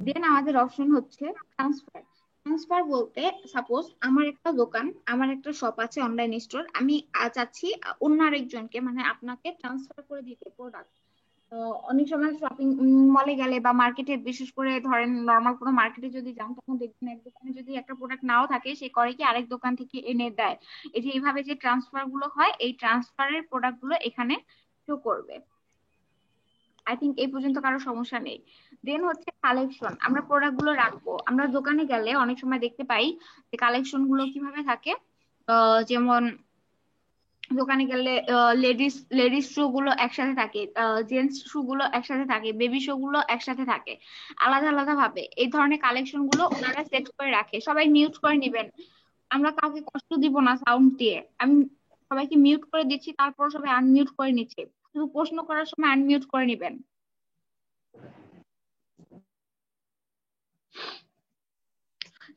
দেন আমাদের অপশন হচ্ছে transfer. Transfer বলতে সাপোজ আমার একটা দোকান, আমার একটা শপ আছে অনলাইন স্টোর, আমি চাচ্ছি অন্য আরেকজনকে মানে আপনাকে ট্রান্সফার করে দিতে প্রোডাক্ট। অনেক সময় শপিং মলে গেলে বা মার্কেটে, বিশেষ করে ধরেন নর্মাল কোনো মার্কেটে যদি যান, তখন দেখবেন এক দোকানে যদি একটা প্রোডাক্ট নাও থাকে, সে করে কি আরেক দোকান থেকে এনে দেয়। এই যে এইভাবে যে ট্রান্সফার গুলো হয়, এই ট্রান্সফারের প্রোডাক্ট গুলো এখানে শো করবে। আই থিঙ্ক এই পর্যন্ত কারো সমস্যা নেই। দেন হচ্ছে কালেকশন, আমরা প্রোডাক্ট গুলো রাখবো। আমরা দোকানে গেলে অনেক সময় দেখতে পাই যে কালেকশন গুলো কিভাবে থাকে। যেমন দোকানে গেলে লেডিস লেডিস শু গুলো একসাথে থাকে, জেন্টস শু গুলো একসাথে থাকে, বেবি শু গুলো একসাথে থাকে, আলাদা আলাদা ভাবে এই ধরনের কালেকশন গুলো ওনারা সেট করে রাখে। সবাই মিউট করে নিবেন, আমরা কাউকে কষ্ট দিব না সাউন্ড দিয়ে। আমি সবাইকে মিউট করে দিচ্ছি, তারপর সবাই আনমিউট করে নিচ্ছে। শুধু প্রশ্ন করার সময় আনমিউট করে নিবেন।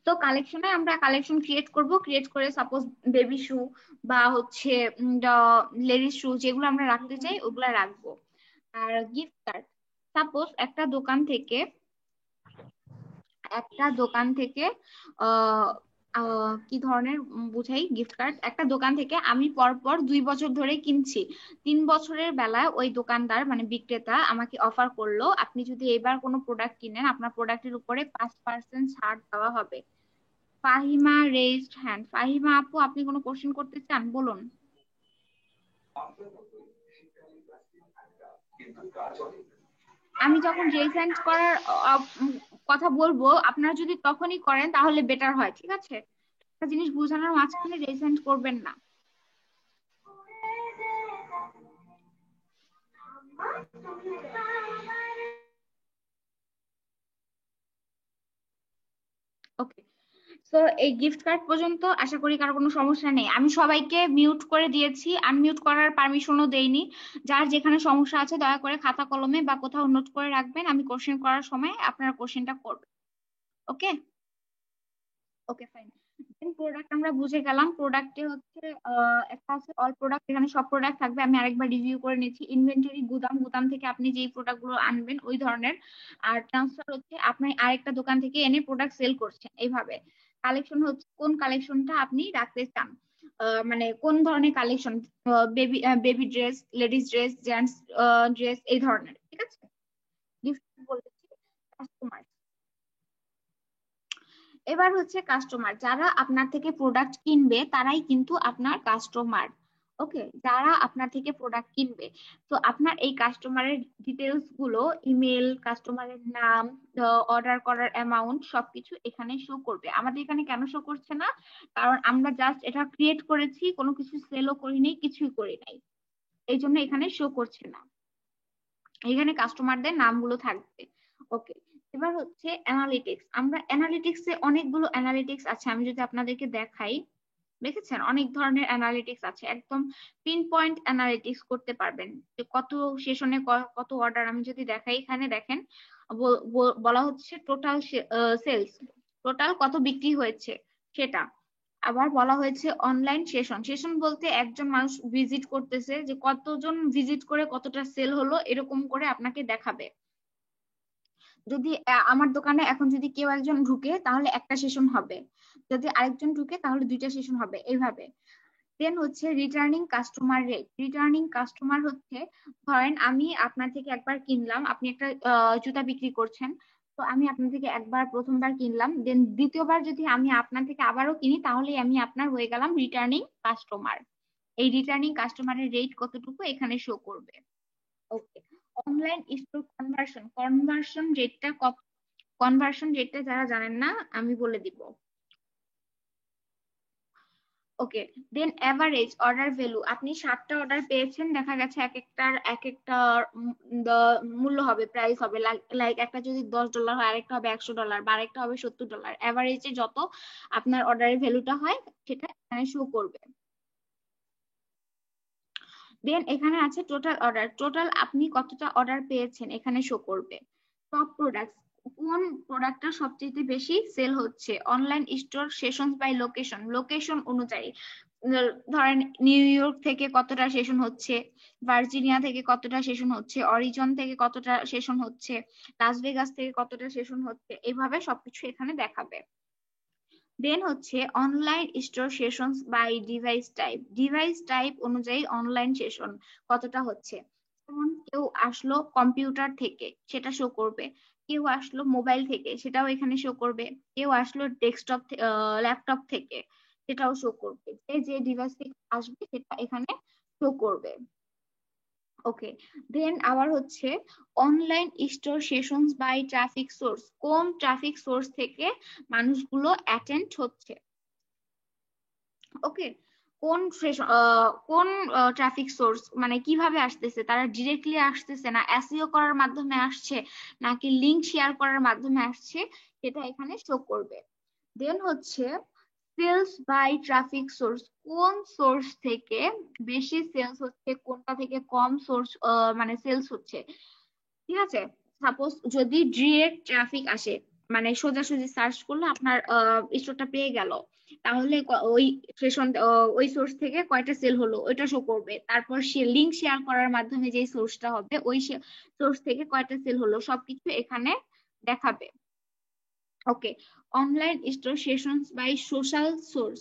তো কালেকশনে আমরা কালেকশন ক্রিয়েট করব, ক্রিয়েট করে সাপোজ বেবি শু বা হচ্ছে লেডিস শু যেগুলো আমরা রাখতে চাই ওগুলা রাখবো। আর গিফট কার্ড, সাপোজ একটা দোকান থেকে আহ কি ধরনের বুঝাই গিফট কার্ড, একটা দোকান থেকে আমি পর পর 2 বছর ধরে কিনছি, 3 বছরের বেলায় ওই দোকানদার মানে বিক্রেতা আমাকে অফার করলো, আপনি যদি এবার কোনো প্রোডাক্ট কিনেন আপনার প্রোডাক্টের উপরে 5% ছাড় দেওয়া হবে। Fahima raised hand. ফাহিমা আপু, আপনি কোনো কোশ্চেন করতে চান, বলুন। আমি যখন রেজ হ্যান্ড করার কথা বলবো, আপনারা যদি তখনই করেন তাহলে বেটার হয়, ঠিক আছে? একটা জিনিস বোঝানোর মাঝখানে রেজ হ্যান্ড করবেন না। ওকে, তো এই গিফট কার্ড পর্যন্ত আশা করি কারো কোনো সমস্যা নেই। আমি সবাইকে মিউট করে দিয়েছি, আনমিউট করার পারমিশনও দেইনি। যার যেখানে সমস্যা আছে দয়া করে খাতা কলমে বা কোথাও নোট করে রাখবেন, আমি কোশ্চেন করার সময় আপনারা কোশ্চেনটা করবেন। ওকে, ওকে ফাইন। দেন প্রোডাক্ট আমরা বুঝে গেলাম। প্রোডাক্টে হচ্ছে একটা আছে অল প্রোডাক্ট, এখানে সব প্রোডাক্ট থাকবে। আমি আরেকবার রিভিউ করে নিচ্ছি। ইনভেন্টরি গুদাম, গুদাম থেকে আপনি যেই প্রোডাক্ট গুলো আনবেন ওই ধরনের। আর ট্রান্সফার হচ্ছে আপনি আরেকটা দোকান থেকে এনে প্রোডাক্ট সেল করছেন এইভাবে। কালেকশন হচ্ছে কোন কালেকশনটা আপনি রাখতে চান, মানে কোন ধরনের collection, baby baby dress, ladies dress, gents dress, এই ধরনের, ঠিক আছে? গিফট বলেছি। কাস্টমার, এবার হচ্ছে কাস্টমার, যারা আপনার থেকে প্রোডাক্ট কিনবে তারাই কিন্তু আপনার কাস্টমার। ওকে, যারা আপনার থেকে প্রোডাক্ট কিনবে, তো আপনার এই কাস্টমারের ডিটেলস গুলো, ইমেল, কাস্টমারের নাম, অর্ডার করার অ্যামাউন্ট সবকিছু এখানে শো করবে। আমাদের এখানে কেন শো করছে না? কারণ আমরা জাস্ট এটা ক্রিয়েট করেছি, কোনো কিছু সেলও করিনি, কিছুই করি নাই, এই জন্য এখানে শো করছে না। এখানে কাস্টমারদের নামগুলো থাকবে। ওকে, এবার হচ্ছে অ্যানালিটিক্স। আমরা অ্যানালিটিক্স এ অনেকগুলো অ্যানালিটিক্স আছে, আমি যদি আপনাদেরকে দেখাই, দেখেছেন অনেক ধরনের অ্যানালিটিক্স আছে, একদম পিন পয়েন্ট অ্যানালিটিক্স করতে পারবেন যে কত সেশনে কত অর্ডার। আমি যদি দেখাই, এখানে দেখেন বলা হচ্ছে টোটাল সেলস, টোটাল কত বিক্রি হয়েছে সেটা। আবার বলা হয়েছে অনলাইন সেশন, সেশন বলতে একজন মানুষ ভিজিট করতেছে, যে কতজন ভিজিট করে কতটা সেল হলো এরকম করে আপনাকে দেখাবে। যদি আমার দোকানে এখন যদি কেউ একজন ঢুকে তাহলে একটা সেশন হবে, যদি আরেকজন ঢুকে তাহলে 2টা সেশন হবে, এইভাবে। দেন হচ্ছে returning customer rate. Returning customer হচ্ছে, ধরেন আমি আপনার থেকে একবার কিনলাম, আপনি একটা জুতা বিক্রি করছেন, তো আমি আপনার থেকে একবার প্রথমবার কিনলাম, দেন দ্বিতীয়বার যদি আমি আপনার থেকে আবারও কিনি তাহলে আমি আপনার হয়ে গেলাম রিটার্নিং কাস্টমার। এই রিটার্নিং কাস্টমারের রেট কতটুকু এখানে শো করবে। ওকে, অনলাইন স্টোর কনভার্সন, কনভার্সন রেটটা যারা জানেন না আমি বলে দিব। ওকে, দেন এভারেজ অর্ডার ভ্যালু, আপনি 7টা অর্ডার পেয়েছেন, দেখা গেছে এক একটা মূল্য হবে, প্রাইস হবে, লাইক একটা যদি $10 হয়, আরেকটা হবে $100, বা আরেকটা হবে $70। এভারেজে যত আপনার অর্ডারের ভ্যালুটা হয় সেটা এখানে শো করবে। দেন এখানে আছে টোটাল অর্ডার, টোটাল আপনি কতটা অর্ডার পেয়েছেন এখানে শো করবে। টপ প্রোডাক্ট, কোন প্রোডাক্টটা সবচেয়ে বেশি সেল হচ্ছে, online store sessions by location, location অনুযায়ী। ধরেন নিউ ইয়র্ক থেকে কতটা সেশন হচ্ছে, ভার্জিনিয়া থেকে কতটা সেশন হচ্ছে, অরিজন থেকে কতটা সেশন হচ্ছে, লাস ভেগাস থেকে কতটা সেশন হচ্ছে, এইভাবে সবকিছু এখানে দেখাবে। দেন হচ্ছে online store sessions by device type অনুযায়ী অনলাইন সেশন কতটা হচ্ছে। যেমন কেউ আসলো কম্পিউটার থেকে, সেটা শো করবে। কেউ আসলো মোবাইল থেকে, সেটাও এখানে শো করবে। কেউ আসলো ডেস্কটপ ল্যাপটপ থেকে, সেটাও শো করবে। যে ডিভাইস থেকে আসবে সেটা এখানে শো করবে। ওকে, দেন আবার হচ্ছে online store sessions by traffic source, কোন ট্রাফিক সোর্স থেকে মানুষগুলো অ্যাটেন্ড হচ্ছে। ওকে, কোন ট্রাফিক সোর্স, মানে কিভাবে আসতেছে, তারা ডিরেক্টলি আসতেছে না এসইও করার মাধ্যমে আসছে, নাকি লিংক শেয়ার করার মাধ্যমে আসছে, সেটা এখানে শো করবে। দেন হচ্ছে সেলস বাই ট্রাফিক সোর্স, কোন সোর্স থেকে বেশি সেলস হচ্ছে, কোনটা থেকে কম সোর্স মানে সেলস হচ্ছে। ঠিক আছে, সাপোজ যদি ডিরেক্ট ট্রাফিক আসে, মানে সোজাসুজি সার্চ করলে আপনার স্টোরটা পেয়ে গেল, তাহলে ওই সেশন ওই সোর্স থেকে কয়টা সেল হলো ওইটা শো করবে। তারপর সে লিংক শেয়ার করার মাধ্যমে যে সোর্সটা হবে ওই সোর্স থেকে কয়টা সেল হলো সবকিছু এখানে দেখাবে। Okay, online store sessions by social source,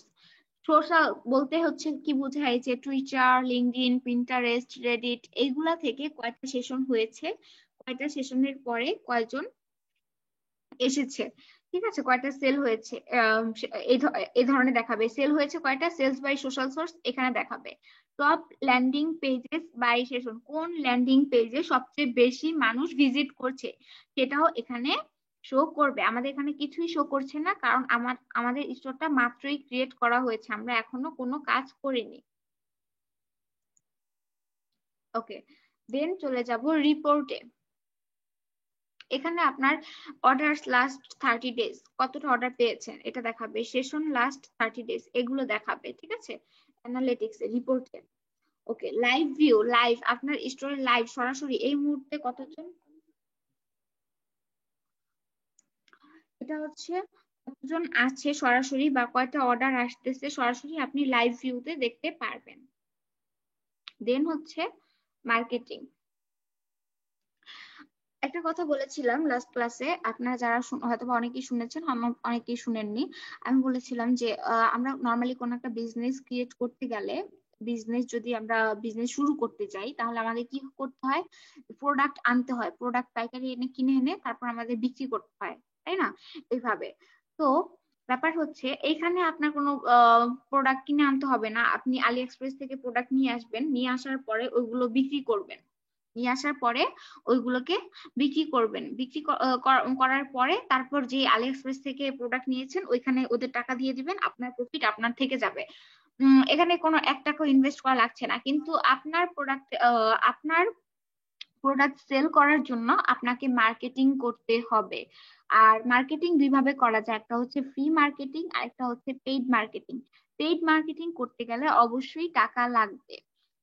social বলতে হচ্ছে কি বোঝায়, যে টুইটার, লিঙ্কডইন, পিন্টারেস্ট, রেডিট, এইগুলা থেকে কয়টা সেশন হয়েছে, কয়টা সেশনের পরে কয়জন এসেছে। ঠিক আছে, কয়টা সেল হয়েছে এই ধরনের দেখাবে। সেল হয়েছে কয়টা, সেলস বাই সোশ্যাল সোর্স এখানে দেখাবে। Top landing pages by session, কোন ল্যান্ডিং পেজে সবচেয়ে বেশি মানুষ ভিজিট করছে সেটাও এখানে শো করবে। আমাদের এখানে কিছুই শো করছে না, কারণ আমাদের স্টোরটা মাত্রই ক্রিয়েট করা হয়েছে, আমরা এখনো কোনো কাজ করিনি। ওকে, দেন চলে যাব রিপোর্টে। এখানে আপনার অর্ডারস লাস্ট 30 ডেজ, কতটা অর্ডার পেয়েছেন এটা দেখাবে, সেশন লাস্ট 30 ডেজ এগুলো দেখাবে। ঠিক আছে, অ্যানালিটিক্স রিপোর্টে। ওকে, লাইভ ভিউ, লাইভ আপনার স্টোরে লাইভ সরাসরি এই মুহূর্তে কতজন, এটা হচ্ছে কতজন আছে সরাসরি বা কয়টা অর্ডার আসতেছে সরাসরি আপনি লাইভ ভিউতে দেখতে পারবেন। দেন হচ্ছে মার্কেটিং। একটা কথা বলেছিলাম লাস্ট ক্লাসে, আপনারা যারা হয়তো অনেকেই শুনেছেন, অনেকেই শুনেননি। আমি বলেছিলাম যে আমরা নর্মালি কোন একটা বিজনেস ক্রিয়েট করতে গেলে, যদি আমরা বিজনেস শুরু করতে চাই, তাহলে আমাদের কি করতে হয়, প্রোডাক্ট আনতে হয়, প্রোডাক্ট পাইকারি কিনে এনে তারপর আমাদের বিক্রি করতে হয়, তাই না, এইভাবে। তো ব্যাপার হচ্ছে এইখানে আপনার কোনো প্রোডাক্ট কিনে আনতে হবে না, আপনি আলি এক্সপ্রেস থেকে প্রোডাক্ট নিয়ে আসবেন, নিয়ে আসার পরে ওইগুলো বিক্রি করবেন। নিয়ে আসার পরে ওইগুলোকে বিক্রি করবেন, করার পরে তারপর যে আলি এক্সপ্রেস থেকে প্রোডাক্ট নিয়েছেন ওইখানে ওদের টাকা দিয়ে দিবেন, আপনার প্রফিট আপনার থেকে যাবে। এখানে কোনো 1 টাকা ইনভেস্ট করা লাগছে না, কিন্তু আপনার প্রোডাক্ট সেল করার জন্য আপনাকে মার্কেটিং করতে হবে। আর মার্কেটিং দুইভাবে করা যায়, একটা হচ্ছে ফ্রি মার্কেটিং আর একটা হচ্ছে পেইড মার্কেটিং। পেইড মার্কেটিং করতে গেলে অবশ্যই টাকা লাগবে।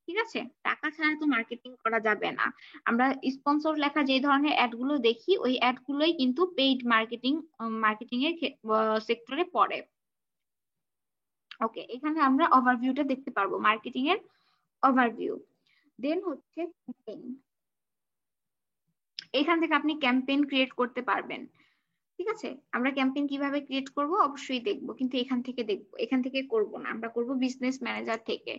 ঠিক আছে, টাকা ছাড়া তো মার্কেটিং করা যাবে না। আমরা স্পন্সর লেখা যে ধরনের অ্যাড গুলো দেখি ওই অ্যাড গুলোই কিন্তু পেইড মার্কেটিং এর সেক্টরে পড়ে। ওকে, এখানে আমরা ওভারভিউটা দেখতে পারবো, মার্কেটিং এর ওভারভিউ। দেন হচ্ছে campaign। এখান থেকে আপনি ক্যাম্পেইন ক্রিয়েট করতে পারবেন। ঠিক আছে, আমরা ক্যাম্পেইন কিভাবে ক্রিয়েট করব অবশ্যই দেখবো, কিন্তু এখান থেকে করব না, আমরা করব বিজনেস ম্যানেজার থেকে।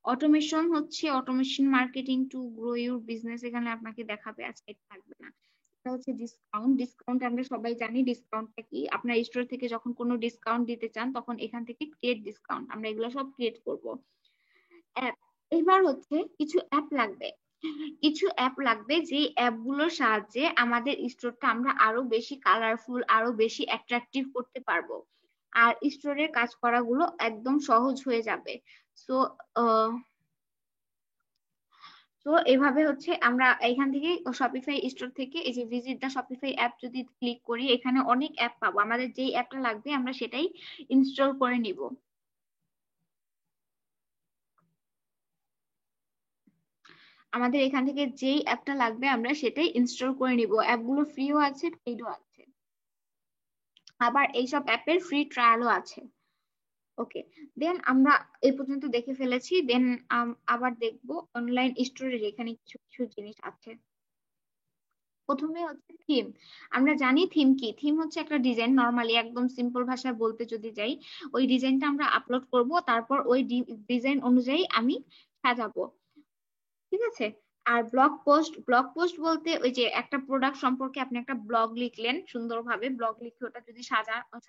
অটোমেশন হচ্ছে automation marketing to grow your business, এখানে আপনাকে দেখাবে, আজকে থাকবে না। এটা হচ্ছে ডিসকাউন্ট। ডিসকাউন্ট আমরা সবাই জানি, ডিসকাউন্টটা কি, আপনার স্টোর থেকে যখন কোনো ডিসকাউন্ট দিতে চান তখন এখান থেকে ক্রিয়েট ডিসকাউন্ট, আমরা এগুলো সব ক্রিয়েট করব। অ্যাপ, এবার হচ্ছে কিছু অ্যাপ লাগবে, যে অ্যাপগুলোর সাহায্যে আমাদের স্টোরটা আমরা আরো বেশি কালারফুল, আরো বেশি অ্যাট্রাকটিভ করতে পারবো, আর স্টোরের কাজ করাগুলো একদম সহজ হয়ে যাবে। সো তো এভাবে হচ্ছে আমরা এখান থেকে শপিফাই স্টোর থেকে এই যে ভিজিট দা শপিফাই অ্যাপ যদি ক্লিক করি, এখানে অনেক অ্যাপ পাবো, আমাদের যেই অ্যাপটা লাগবে আমরা সেটাই ইনস্টল করে নিব। আমাদের এখান থেকে যেই অ্যাপটা লাগবে আমরা সেটাই ইনস্টল করে নিব। অ্যাপগুলো ফ্রিও আছে, পেইডও আছে, আবার এইসব অ্যাপের ফ্রি ট্রায়ালও আছে। ওকে, দেন আমরা এই পর্যন্ত দেখে ফেলেছি। দেন আবার দেখবো অনলাইন স্টোরের এখানে কিছু কিছু জিনিস আছে। প্রথমে হচ্ছে থিম। আমরা জানি থিম কি, থিম হচ্ছে একটা ডিজাইন, নর্মালি একদম সিম্পল ভাষায় বলতে যদি যাই, ওই ডিজাইনটা আমরা আপলোড করব, তারপর ওই ডিজাইন অনুযায়ী আমি সাজাবো, ঠিক আছে। আর ব্লগ পোস্ট, ব্লগ পোস্ট বলতে ওই যে একটা প্রোডাক্ট সম্পর্কে আপনি একটা ব্লগ লিখলেন, সুন্দরভাবে ব্লগ লিখে ওটা যদি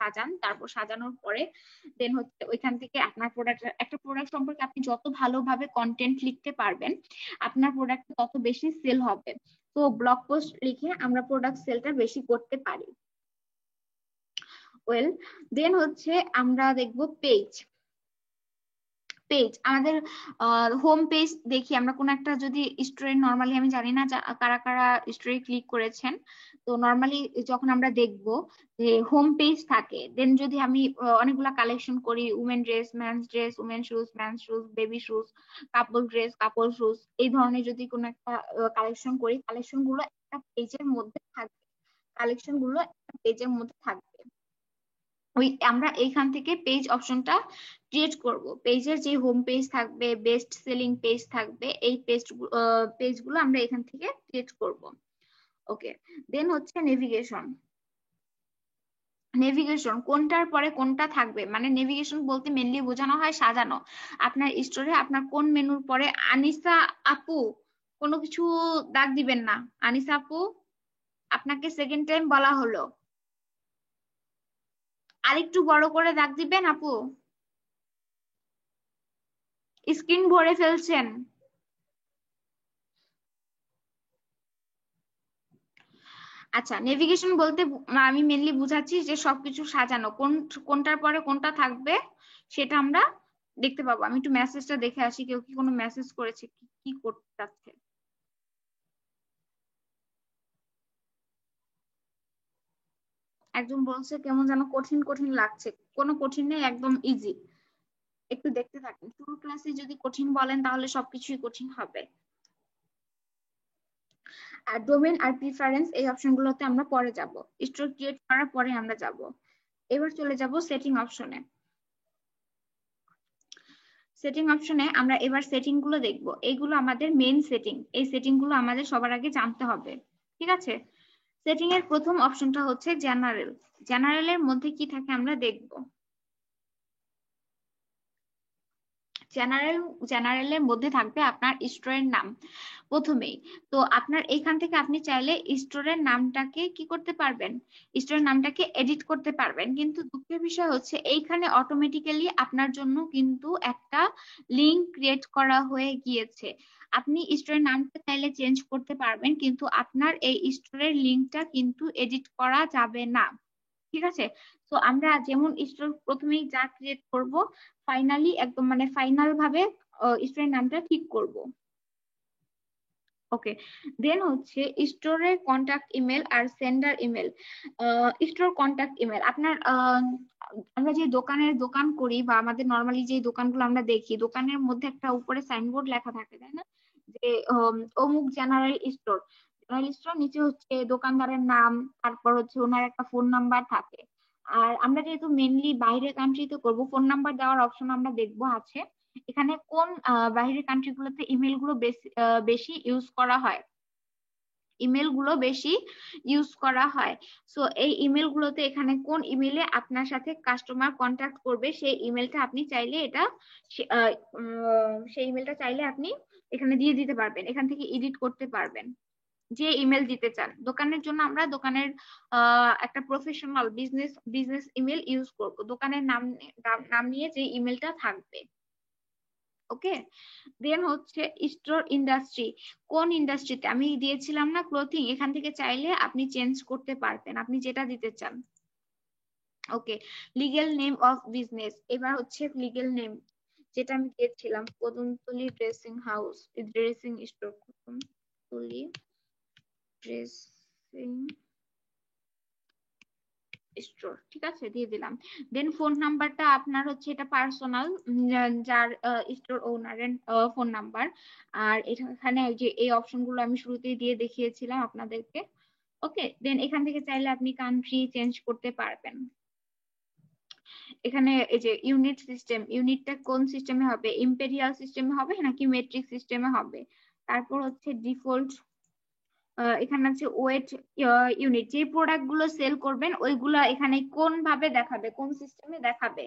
সাজান, তারপর সাজানোর পরে দেন হচ্ছে ওইখান থেকে আপনার প্রোডাক্ট, একটা প্রোডাক্ট সম্পর্কে আপনি যত ভালোভাবে কন্টেন্ট লিখতে পারবেন আপনার প্রোডাক্ট তত বেশি সেল হবে। তো ব্লগ পোস্ট লিখে আমরা প্রোডাক্ট সেলটা বেশি করতে পারি। ওয়েল, দেন হচ্ছে আমরা দেখবো পেজ। পেজ আমাদের হোম পেজ দেখি আমরা কোন একটা যদি স্টোরি, নর্মালি আমি জানি না কারা কারা স্টোরি ক্লিক করেছেন, তো নর্মালি যখন আমরা দেখব যে হোম পেজ থাকে, দেন যদি আমি অনেকগুলা কালেকশন করি, women dress, man's dress, women shoes, man's shoes, baby shoes, couple dress, couple shoes, এই ধরনের যদি কোনো একটা কালেকশন করি, কালেকশন গুলো একটা পেজের মধ্যে থাকবে, কালেকশন গুলো একটা পেজের মধ্যে থাকবে। ওই আমরা এইখান থেকে পেজ অপশনটা ক্রিয়েট করব। পেজের যে হোম পেজ থাকবে, বেস্ট সেলিং পেজ থাকবে, এই পেজগুলো আমরা এখান থেকে ক্রিয়েট করব। ওকে, দেন হচ্ছে নেভিগেশন। নেভিগেশন কোনটার পরে কোনটা থাকবে, মানে নেভিগেশন বলতে মেনলি বোঝানো হয় সাজানো। আপনার স্টোরে আপনার কোন মেনুর পরে, আনিসা আপু কোনো কিছু দাগ দিবেন না, আনিসা আপু আপনাকে সেকেন্ড টাইম বলা হলো, আরেকটু বড় করে দাগ দিবেন আপু, স্ক্রিন ভরে ফেলছেন। আচ্ছা, নেভিগেশন বলতে আমি মেনলি বুঝাচ্ছি যে সবকিছু সাজানো, কোনটার পরে কোনটা থাকবে সেটা আমরা দেখতে পাবো। আমি একটু মেসেজটা দেখে আসি, কেউ কি কোনো মেসেজ করেছে, কি কি করতে চাচ্ছে। একজন বলছে কেমন যেন কঠিন কঠিন লাগছে, কোনো কঠিন নেই, একদম ইজি, একটু দেখতে থাকুন। পুরো ক্লাসে যদি কঠিন বলেন তাহলে সবকিছুই কঠিন হবে। আর ডোমেন আর প্রিফারেন্স এই অপশনগুলোতে আমরা পরে যাব, স্টোর ক্রিয়েট করার পরে আমরা যাব। এবার চলে যাব সেটিং অপশনে। সেটিং অপশনে আমরা এবার সেটিং গুলো দেখবো, এইগুলো আমাদের মেইন সেটিং, এই সেটিং গুলো আমাদের সবার আগে জানতে হবে, ঠিক আছে। সেটিং এর প্রথম অপশনটা হচ্ছে জেনারেল। জেনারেলের মধ্যে কি থাকে আমরা দেখবো। জেনারেল, জেনারেলের মধ্যে থাকবে আপনার স্টোরের নাম প্রথমেই। তো আপনার এইখান থেকে আপনি চাইলে স্টোরের নামটাকে কি করতে পারবেন, স্টোরের নামটাকে এডিট করতে পারবেন, কিন্তু দুঃখের বিষয় হচ্ছে এইখানে অটোমেটিক্যালি আপনার জন্য কিন্তু একটা লিংক ক্রিয়েট করা হয়ে গিয়েছে। আপনি স্টোরের নামটা চাইলে চেঞ্জ করতে পারবেন, কিন্তু আপনার এই স্টোরের লিংকটা কিন্তু এডিট করা যাবে না, ঠিক আছে। তো আমরা যেমন স্টোর প্রথমেই যা ক্রিয়েট করব, ফাইনালি একদম মানে ফাইনাল ভাবে স্টোরের নামটা ঠিক করব। ওকে, দেন হচ্ছে স্টোরের কন্টাক্ট ইমেল আর sender email. Store contact email আপনার আমরা যে দোকান করি বা আমাদের নর্মালি যে দোকানগুলো আমরা দেখি, দোকানের মধ্যে একটা উপরে সাইনবোর্ড লেখা থাকে, তাই না, যে অমুক জেনারেল স্টোর, জেনারেল স্টোর, নিচে হচ্ছে দোকানদারের নাম, তারপর হচ্ছে ওনার একটা ফোন নাম্বার থাকে। আর আমরা যেহেতু মেনলি বাইরের কান্ট্রিতে করব, ফোন নাম্বার দেওয়ার অপশন আমরা দেখবো আছে। এখানে কোন বাইরের কান্ট্রি গুলোতে ইমেল গুলো বেশি ইউজ করা হয়, ইমেল গুলো বেশি ইউজ করা হয়। সো এই ইমেল গুলোতে এখানে কোন ইমেলে আপনার সাথে কাস্টমার কন্ট্যাক্ট করবে সেই ইমেলটা আপনি চাইলে এটা সেই ইমেলটা চাইলে আপনি এখানে দিয়ে দিতে পারবেন, এখান থেকে এডিট করতে পারবেন যে ইমেল দিতে চান। দোকানের জন্য আমরা দোকানের একটা প্রফেশনাল বিজনেস ইমেল ইউজ করব, দোকানের নাম নাম নিয়ে যে ইমেলটা থাকবে। ওকে, দেন হচ্ছে স্টোর ইন্ডাস্ট্রি, কোন ইন্ডাস্ট্রিতে আমি দিয়েছিলাম না ক্লোথিং, এখান থেকে চাইলে আপনি চেঞ্জ করতে পারবেন আপনি যেটা দিতে চান। ওকে, লিগেল নেম অফ বিজনেস, এবার হচ্ছে লিগেল নেম যেটা আমি দিয়েছিলাম, Kadamtali dressing house, dressing store, Kadamtali dressing store, ঠিক আছে, দিয়ে দিলাম। দেন ফোন নাম্বারটা আপনার হচ্ছে এটা পার্সোনাল, যার স্টোর ওনারের ফোন নাম্বার। আর এখানে যে এই অপশন গুলো আমি শুরুতেই দিয়ে দেখিয়েছিলাম আপনাদেরকে। ওকে, দেন এখান থেকে চাইলে আপনি কান্ট্রি চেঞ্জ করতে পারবেন। এখানে এই যে ইউনিট সিস্টেম, ইউনিটটা কোন সিস্টেমে হবে, ইম্পেরিয়াল সিস্টেমে হবে নাকি মেট্রিক সিস্টেমে হবে। তারপর হচ্ছে ডিফল্ট, এখানে আছে ওয়েট ইউনিট, যে প্রোডাক্ট গুলো সেল করবেন ওইগুলো এখানে কোন ভাবে দেখাবে, কোন সিস্টেমে দেখাবে।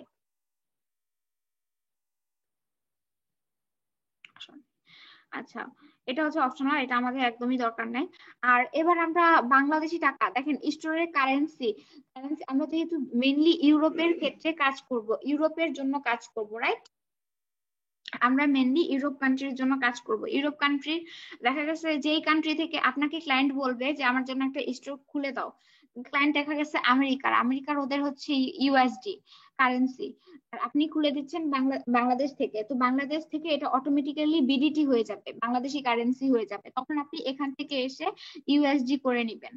আচ্ছা, এটা হচ্ছে অপশনাল, এটা আমাদের একদমই দরকার নাই। আর এবার আমরা বাংলাদেশি টাকা, দেখেন স্টোরের কারেন্সি, আমরা যেহেতু মেইনলি ইউরোপের ক্ষেত্রে কাজ করব, ইউরোপের জন্য কাজ করব, রাইট? আমরা মেনলি ইউরোপ কান্ট্রির জন্য কাজ করব। ইউরোপ কান্ট্রি, দেখা গেছে যেই কান্ট্রি থেকে আপনাকে ক্লায়েন্ট বলবে যে আমার জন্য একটা স্টোর খুলে দাও, ক্লায়েন্ট দেখা গেছে আমেরিকার, আমেরিকার ওদের হচ্ছে ইউএসডি কারেন্সি, আর আপনি খুলে দিচ্ছেন বাংলাদেশ থেকে, তো বাংলাদেশ থেকে এটা অটোমেটিক্যালি বিডিটি হয়ে যাবে, বাংলাদেশি কারেন্সি হয়ে যাবে, তখন আপনি এখান থেকে এসে ইউএসডি করে নিবেন।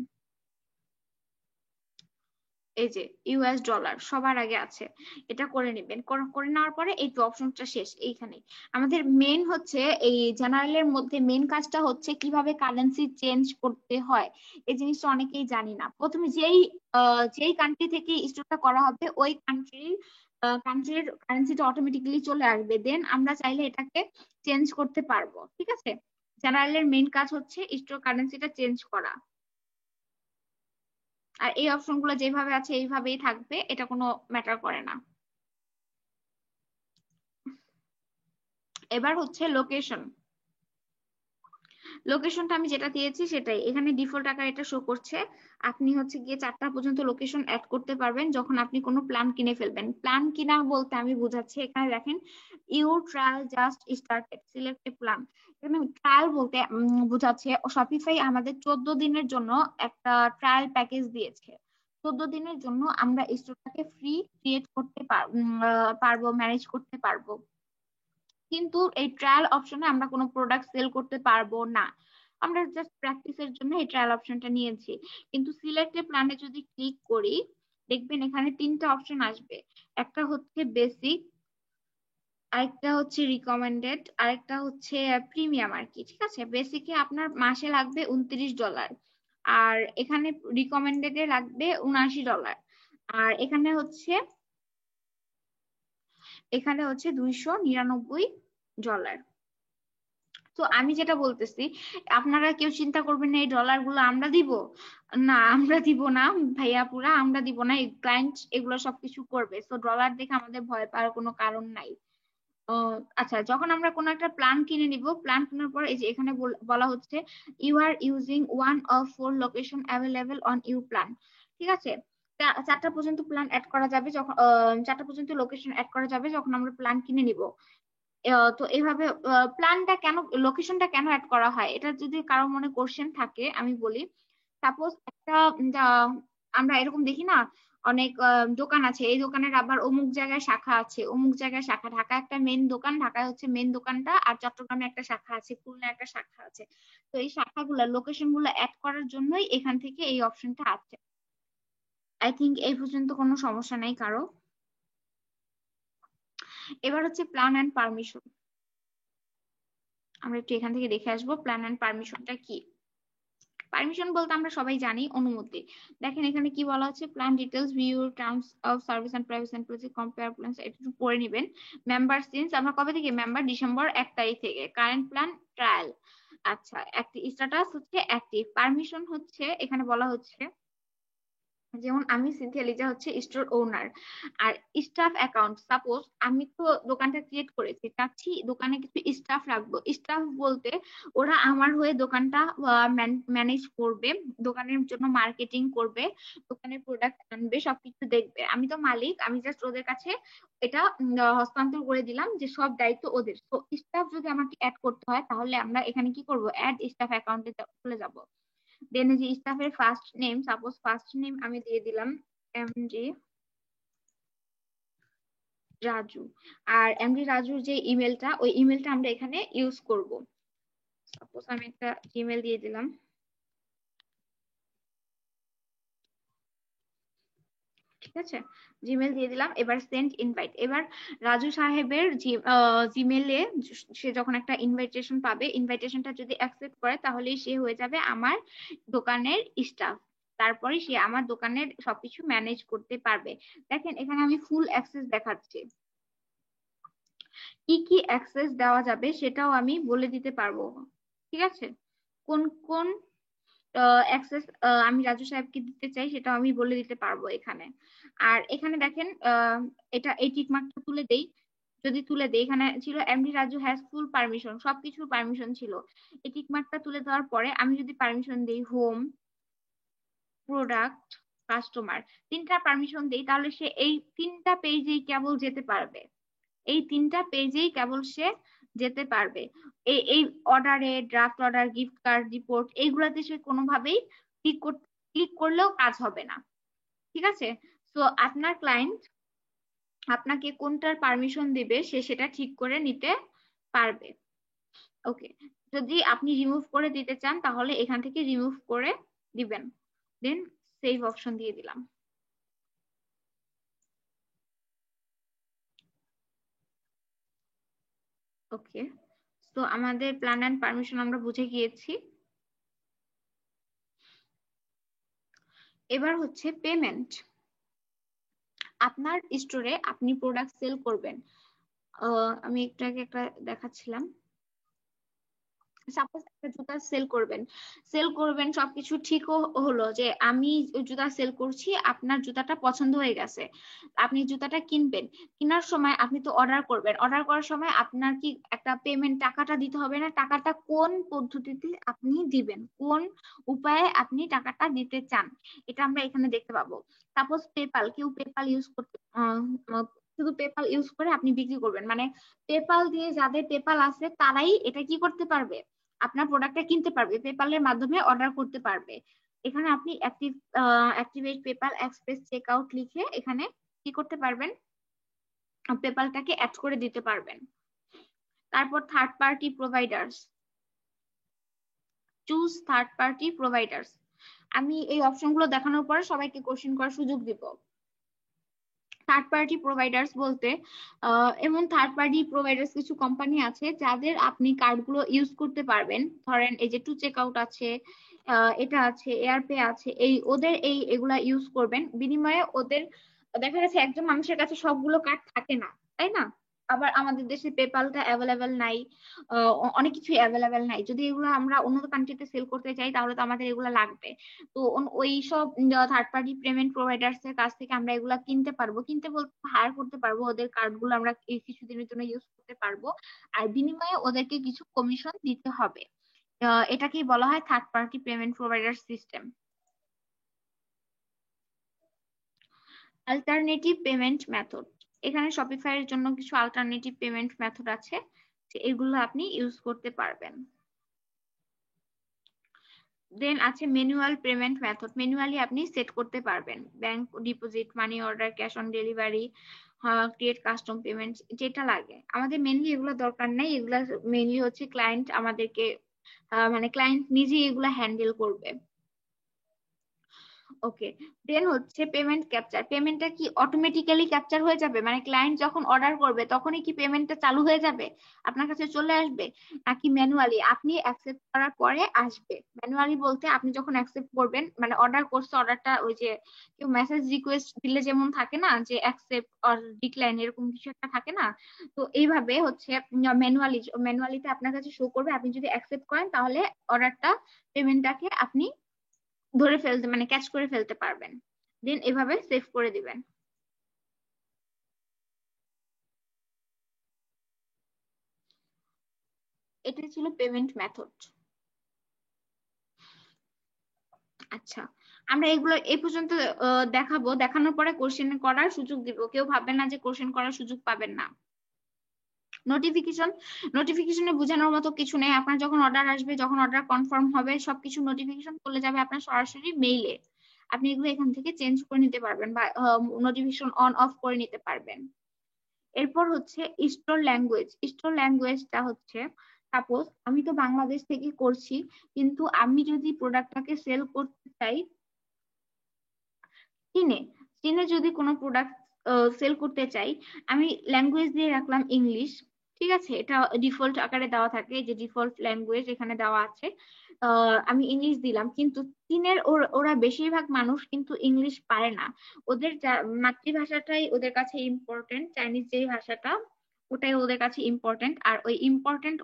এই যে ইউএস ডলার সবার আগে আছে, এটা করে নেবেন, করে নেওয়ার পরে এই তো অপশনটা শেষ এইখানে। আমাদের মেন হচ্ছে এই জেনারেলের মধ্যে মেন কাজটা হচ্ছে কিভাবে কারেন্সি চেঞ্জ করতে হয়, এই জিনিসটা অনেকেই জানি না। প্রথমে যেই কান্ট্রি থেকে স্টোরটা করা হবে ওই কান্ট্রির কারেন্সিটা অটোমেটিক্যালি চলে আসবে, দেন আমরা চাইলে এটাকে চেঞ্জ করতে পারবো, ঠিক আছে। জেনারেলের মেন কাজ হচ্ছে স্টোর কারেন্সিটা চেঞ্জ করা, আর এই অপশন গুলো যেভাবে আছে এইভাবেই থাকবে, এটা কোনো ম্যাটার করে না। এবার হচ্ছে লোকেশন, লোকেশনটা আমি যেটা দিয়েছি সেটাই এখানে ডিফল্ট আকারে এটা শো করছে। আপনি হচ্ছে গিয়ে 4টা পর্যন্ত লোকেশন অ্যাড করতে পারবেন যখন আপনি কোনো প্ল্যান কিনে ফেলবেন। প্ল্যান কিনা বলতে আমি বুঝাচ্ছি, এখানে দেখেন your trial just started, select A plan. এখানে ট্রায়াল বলতে বোঝাচ্ছে শপিফাই আমাদের 14 দিনের জন্য একটা ট্রায়াল প্যাকেজ দিয়েছে। 14 দিনের জন্য আমরা স্টোরটাকে ফ্রি ক্রিয়েট করতে পারবো, ম্যানেজ করতে পারবো, কিন্তু এই ট্রায়াল অপশনে আমরা কোনো প্রোডাক্ট সেল করতে পারবো না। আমরা জাস্ট প্র্যাকটিসের জন্য এই ট্রায়াল অপশনটা নিয়েছি। কিন্তু সিলেক্ট এ প্ল্যানে যদি ক্লিক করি, দেখবেন এখানে 3টা অপশন আসবে, একটা হচ্ছে বেসিক, আরেকটা হচ্ছে রিকমেন্ডেড, আরেকটা হচ্ছে প্রিমিয়াম আর কি, ঠিক আছে। বেসিকে আপনার মাসে লাগবে $29, আর এখানে রিকমেন্ডেড এ লাগবে $79, আর এখানে হচ্ছে $299। তো আমি যেটা বলতেছি, আপনারা কেউ চিন্তা করবেন না এই ডলার গুলো আমরা দিব, না আমরা দিব না ভাইয়া, পুরা আমরা দিব না, এই ক্লায়েন্ট এগুলো সবকিছু করবে, তো ডলার দেখে আমাদের ভয় পাওয়ার কোনো কারণ নাই। আচ্ছা, যখন আমরা কোনো একটা প্ল্যান কিনে নিব, প্ল্যান কেনার পর এই যে এখানে বলা হচ্ছে you are using one of 4 location available on you plan, ঠিক আছে। 4টা পর্যন্ত প্ল্যান অ্যাড করা যাবে যখন 4টা পর্যন্ত লোকেশন অ্যাড করা যাবে যখন আমরা প্ল্যান কিনে নিব। তো এইভাবে প্ল্যানটা কেন, লোকেশনটা কেন অ্যাড করা হয়, এটা যদি কারো মনে কোশ্চেন থাকে আমি বলি। সাপোজ একটা আমরা এরকম দেখি না, অনেক দোকান আছে, এই দোকানের আবার অমুক জায়গায় শাখা আছে, অমুক জায়গায় শাখা, ঢাকা একটা মেন দোকান, ঢাকায় হচ্ছে মেন দোকানটা, আর চট্টগ্রামে একটা শাখা আছে, খুলনা একটা শাখা আছে। তো এই শাখাগুলা লোকেশন গুলো অ্যাড করার জন্যই এখান থেকে এই অপশনটা আছে। আই থিঙ্ক এই পর্যন্ত কোনো সমস্যা নাই কারো। এবার হচ্ছে প্ল্যান অ্যান্ড পারমিশন, আমরা একটু এখান থেকে দেখে আসবো প্ল্যান অ্যান্ড পারমিশনটা কি। পারমিশন বলতে আমরা সবাই জানি অনুমতি। দেখেন এখানে কি বলা হচ্ছে, plan details, view terms of service and privacy and policy, compare plans, এটা একটু পড়ে নেবেন। মেম্বার সিন্স, আমরা কবে থেকে মেম্বার, ডিসেম্বর 1 তারিখ থেকে। কারেন্ট প্ল্যান ট্রায়াল, আচ্ছা অ্যাক্টিভ, স্ট্যাটাস হচ্ছে অ্যাক্টিভ। পারমিশন হচ্ছে এখানে বলা হচ্ছে, যেমন আমি সিনথিয়া লিজা হচ্ছে স্টোর ওনার, আর স্টাফ অ্যাকাউন্ট, সাপোজ আমি তো দোকানটা ক্রিয়েট করেছি, চাচ্ছি দোকানে কিছু স্টাফ রাখবো। স্টাফ বলতে ওরা আমার হয়ে দোকানটা ম্যানেজ করবে, দোকানের জন্য মার্কেটিং করবে, দোকানের প্রোডাক্ট আনবে, সবকিছু দেখবে। আমি তো মালিক, আমি জাস্ট ওদের কাছে এটা হস্তান্তর করে দিলাম যে সব দায়িত্ব ওদের। তো স্টাফ যদি আমাকে অ্যাড করতে হয় তাহলে আমরা এখানে কি করব, অ্যাড স্টাফ অ্যাকাউন্টে চলে যাব। দেন যে স্টাফের first name, suppose first name আমি দিয়ে দিলাম এমডি রাজু, আর এমডি রাজুর যে ইমেলটা, ওই ইমেলটা আমরা এখানে ইউজ করব। সাপোজ আমি একটা জিমেল দিয়ে দিলাম, ঠিক আছে, জিমেল দিয়ে দিলাম। এবার সেন্ড ইনভাইট, এবার রাজু সাহেবের জিমেলে সে যখন একটা ইনভাইটেশন পাবে, ইনভাইটেশনটা যদি অ্যাকসেপ্ট করে তাহলেই সে হয়ে যাবে আমার দোকানের স্টাফ। তারপরে সে আমার দোকানের সবকিছু ম্যানেজ করতে পারবে। দেখেন এখানে আমি ফুল অ্যাক্সেস দেখাচ্ছি, কি কি অ্যাক্সেস দেওয়া যাবে সেটাও আমি বলে দিতে পারবো। ঠিক আছে, কোন কোন অ্যাক্সেস আমি রাজু সাহেবকে দিতে চাই সেটাও আমি বলে দিতে পারবো এখানে। আর এখানে দেখেন এটা এই টিক মার্কটা তুলে দেই, যদি তুলে দেই, এখানে ছিল MD Raju has full permission, সবকিছুর পারমিশন ছিল। এই টিক মার্কটা তুলে দেওয়ার পরে আমি যদি পারমিশন দেই হোম, প্রোডাক্ট, কাস্টমার, তিনটা পারমিশন দেই, তাহলে সে এই তিনটা পেজেই কেবল যেতে পারবে, এই তিনটা পেজেই কেবল সে যেতে পারবে। এই এই অর্ডারে, draft order, gift card, report, এইগুলাতে সে কোনোভাবেই ক্লিক করলেও কাজ হবে না। ঠিক আছে, তো আপনার ক্লায়েন্ট আপনাকে কোনটার পারমিশন দিবে সে সেটা ঠিক করে নিতে পারবে। ওকে, যদি আপনি রিমুভ করে দিতে চান তাহলে এখান থেকে রিমুভ করে দিবেন, দেন সেভ অপশন দিয়ে দিলাম। ওকে, তো আমাদের প্ল্যান এন্ড পারমিশন আমরা বুঝে গিয়েছি। এবার হচ্ছে পেমেন্ট। আপনার স্টোরে আপনি প্রোডাক্ট সেল করবেন, আমি একটু আগে একটা দেখাচ্ছিলাম, সাপোজ একটা জুতা সেল করবেন, সবকিছু ঠিক হলো যে আমি জুতা সেল করছি, আপনার জুতাটা পছন্দ হয়ে গেছে, আপনি জুতাটা কিনবেন, কেনার সময় আপনি তো অর্ডার করবেন, অর্ডার করার সময় আপনার কি একটা পেমেন্ট টাকাটা দিতে হবে না? টাকাটা কোন পদ্ধতিতে আপনি দিবেন, কোন উপায়ে আপনি টাকাটা দিতে চান, এটা আমরা এখানে দেখতে পাবো। সাপোজ পেপাল, কেউ পেপাল ইউজ করতে শুধু পেপাল ইউজ করে আপনি বিক্রি করবেন, মানে পেপাল দিয়ে, যাদের পেপাল আছে তারাই এটা কি করতে পারবে, আপনার প্রোডাক্টটা কিনতে পারবে, পেপালের মাধ্যমে অর্ডার করতে পারবে। এখানে আপনি অ্যাক্টিভেট পেপাল এক্সপ্রেস চেকআউট লিখে এখানে কি করতে পারবেন, পেপালটাকে অ্যাড করে দিতে পারবেন। তারপর third party providers, choose third party providers. আমি এই অপশনগুলো দেখানোর পরে সবাইকে কোশ্চেন করার সুযোগ দিব। থার্ড পার্টি প্রোভাইডার্স বলতে এমন থার্ড পার্টি প্রোভাইডার্স কিছু কোম্পানি আছে যাদের আপনি কার্ডগুলো ইউজ করতে পারবেন। ধরেন এই যে টু চেক আউট আছে, এটা আছে, এয়ারপে আছে, এই ওদের এগুলা ইউজ করবেন, বিনিময়ে ওদের দেখা যাচ্ছে একজন মানুষের কাছে সবগুলো কার্ড থাকে না, তাই না? আবার আমাদের দেশে পেপালটা অ্যাভেলেবেল নাই, অনেক কিছু অ্যাভেলেবেল নাই, যদি এগুলো আমরা অন্য কান্ট্রিতে সেল করতে চাই তাহলে তো আমাদের এগুলো লাগবে। তো ওই সব থার্ড পার্টি পেমেন্ট প্রোভাইডার্স এর কাছ থেকে আমরা এগুলা কিনতে পারবো, কিনতে বলতে হায়ার করতে পারবো, ওদের কার্ড গুলো আমরা এই কিছুদিনের জন্য ইউজ করতে পারবো, আর বিনিময়ে ওদেরকে কিছু কমিশন দিতে হবে। এটাকেই বলা হয় third party payment provider system. Alternative payment method, এখানে শপিফাই এর জন্য কিছু অল্টারনেটিভ পেমেন্ট মেথড আছে, এগুলো আপনি ইউজ করতে পারবেন। দেন আছে ম্যানুয়াল পেমেন্ট মেথড, ম্যানুয়ালি আপনি সেট করতে পারবেন, bank deposit, money order, cash on delivery, create custom payment, যেটা লাগে। আমাদের মেনলি এগুলো দরকার নেই, এগুলা মেনলি হচ্ছে ক্লায়েন্ট আমাদেরকে মানে ক্লায়েন্ট নিজেই এগুলা হ্যান্ডেল করবে। ওকে, দেন হচ্ছে পেমেন্ট ক্যাপচার, পেমেন্টটা কি অটোমেটিক্যালি ক্যাপচার হয়ে যাবে, মানে ক্লায়েন্ট যখন অর্ডার করবে তখনই কি পেমেন্টটা চালু হয়ে যাবে, আপনার কাছে চলে আসবে, নাকি ম্যানুয়ালি আপনি অ্যাকসেপ্ট করার পরে আসবে? ম্যানুয়ালি বলতে আপনি যখন অ্যাকসেপ্ট করবেন, মানে অর্ডার করছে, অর্ডারটা ওই যে কেউ মেসেজ রিকোয়েস্ট দিলে যেমন থাকে না যে অ্যাকসেপ্ট অর ডিক্লাইন, এরকম কিছু একটা থাকে না, তো এইভাবে হচ্ছে ম্যানুয়ালিতে আপনার কাছে শো করবে, আপনি যদি অ্যাকসেপ্ট করেন তাহলে অর্ডারটা, পেমেন্টটাকে আপনি ধরে ফেলতে, মানে ক্যাচ করে ফেলতে পারবেন, দেন এভাবে সেভ করে দিবেন। এটা ছিল পেমেন্ট মেথড। আচ্ছা, আমরা এগুলো এই পর্যন্ত দেখাবো, দেখানোর পরে কোশ্চেন করার সুযোগ দিব, কেউ ভাববেন না যে কোশ্চেন করার সুযোগ পাবেন না। নোটিফিকেশন, নোটিফিকেশনে বোঝানোর মতো কিছু নেই, আপনার যখন অর্ডার আসবে, যখন অর্ডার কনফার্ম হবে, সবকিছু নোটিফিকেশন চলে যাবে আপনার সরাসরি মেইলে, আপনি এগুলো এখান থেকে চেঞ্জ করে নিতে পারবেন বা নোটিফিকেশন অন অফ করে নিতে পারবেন। এরপর হচ্ছে স্টোর ল্যাঙ্গুয়েজ, স্টোর ল্যাঙ্গুয়েজটা হচ্ছে, সাপোজ আমি তো বাংলাদেশ থেকে করছি, কিন্তু আমি যদি প্রোডাক্টটাকে সেল করতে চাই চীনে, চীনে যদি কোনো প্রোডাক্ট সেল করতে চাই, আমি ল্যাঙ্গুয়েজ দিয়ে রাখলাম ইংলিশ, ঠিক আছে, এটা ডিফল্ট আকারে দেওয়া থাকে, যে ডিফল্ট ল্যাঙ্গুয়েজ এখানে দেওয়া আছে। আমি ইংলিশ দিলাম, কিন্তু চীনের ওরা বেশিরভাগ মানুষ কিন্তু ইংলিশ পারে না। ওদের মাতৃভাষাটাই ওদের কাছে ইম্পর্টেন্ট, চাইনিজ যেই ভাষাটা ওটাই ওদের কাছে ইম্পর্টেন্ট, আর ওই ইম্পর্টেন্ট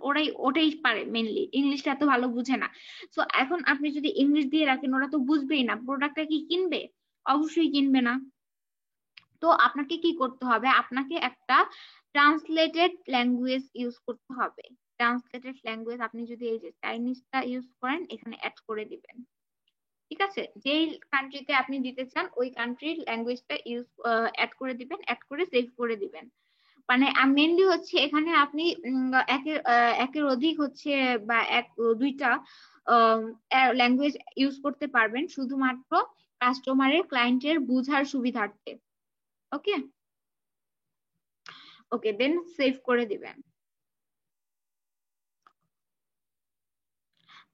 ওটাই পারে মেনলি, ইংলিশটা এত ভালো বুঝে না। তো এখন আপনি যদি ইংলিশ দিয়ে রাখেন, ওরা তো বুঝবেই না, প্রোডাক্টটা কি কিনবে? অবশ্যই কিনবে না। তো আপনাকে কি করতে হবে, আপনাকে একটা ট্রান্সলেটেড ল্যাঙ্গুয়েজ ইউজ করতে হবে। ট্রান্সলেটেড ল্যাঙ্গুয়েজ আপনি যদি এই যে চাইনিজটা ইউজ করেন, এখানে অ্যাড করে দিবেন। ঠিক আছে, যেই কান্ট্রিতে আপনি দিতে চান ওই কান্ট্রির ল্যাঙ্গুয়েজটা ইউজ অ্যাড করে দিবেন, অ্যাড করে সেভ করে দিবেন। মানে মেনলি হচ্ছে এখানে আপনি একের অধিক হচ্ছে বা দুইটা ল্যাঙ্গুয়েজ ইউজ করতে পারবেন, শুধুমাত্র কাস্টমারের ক্লায়েন্টের বুঝার সুবিধার্থে। ওকে, ওকে, দেন সেভ করে দিবেন।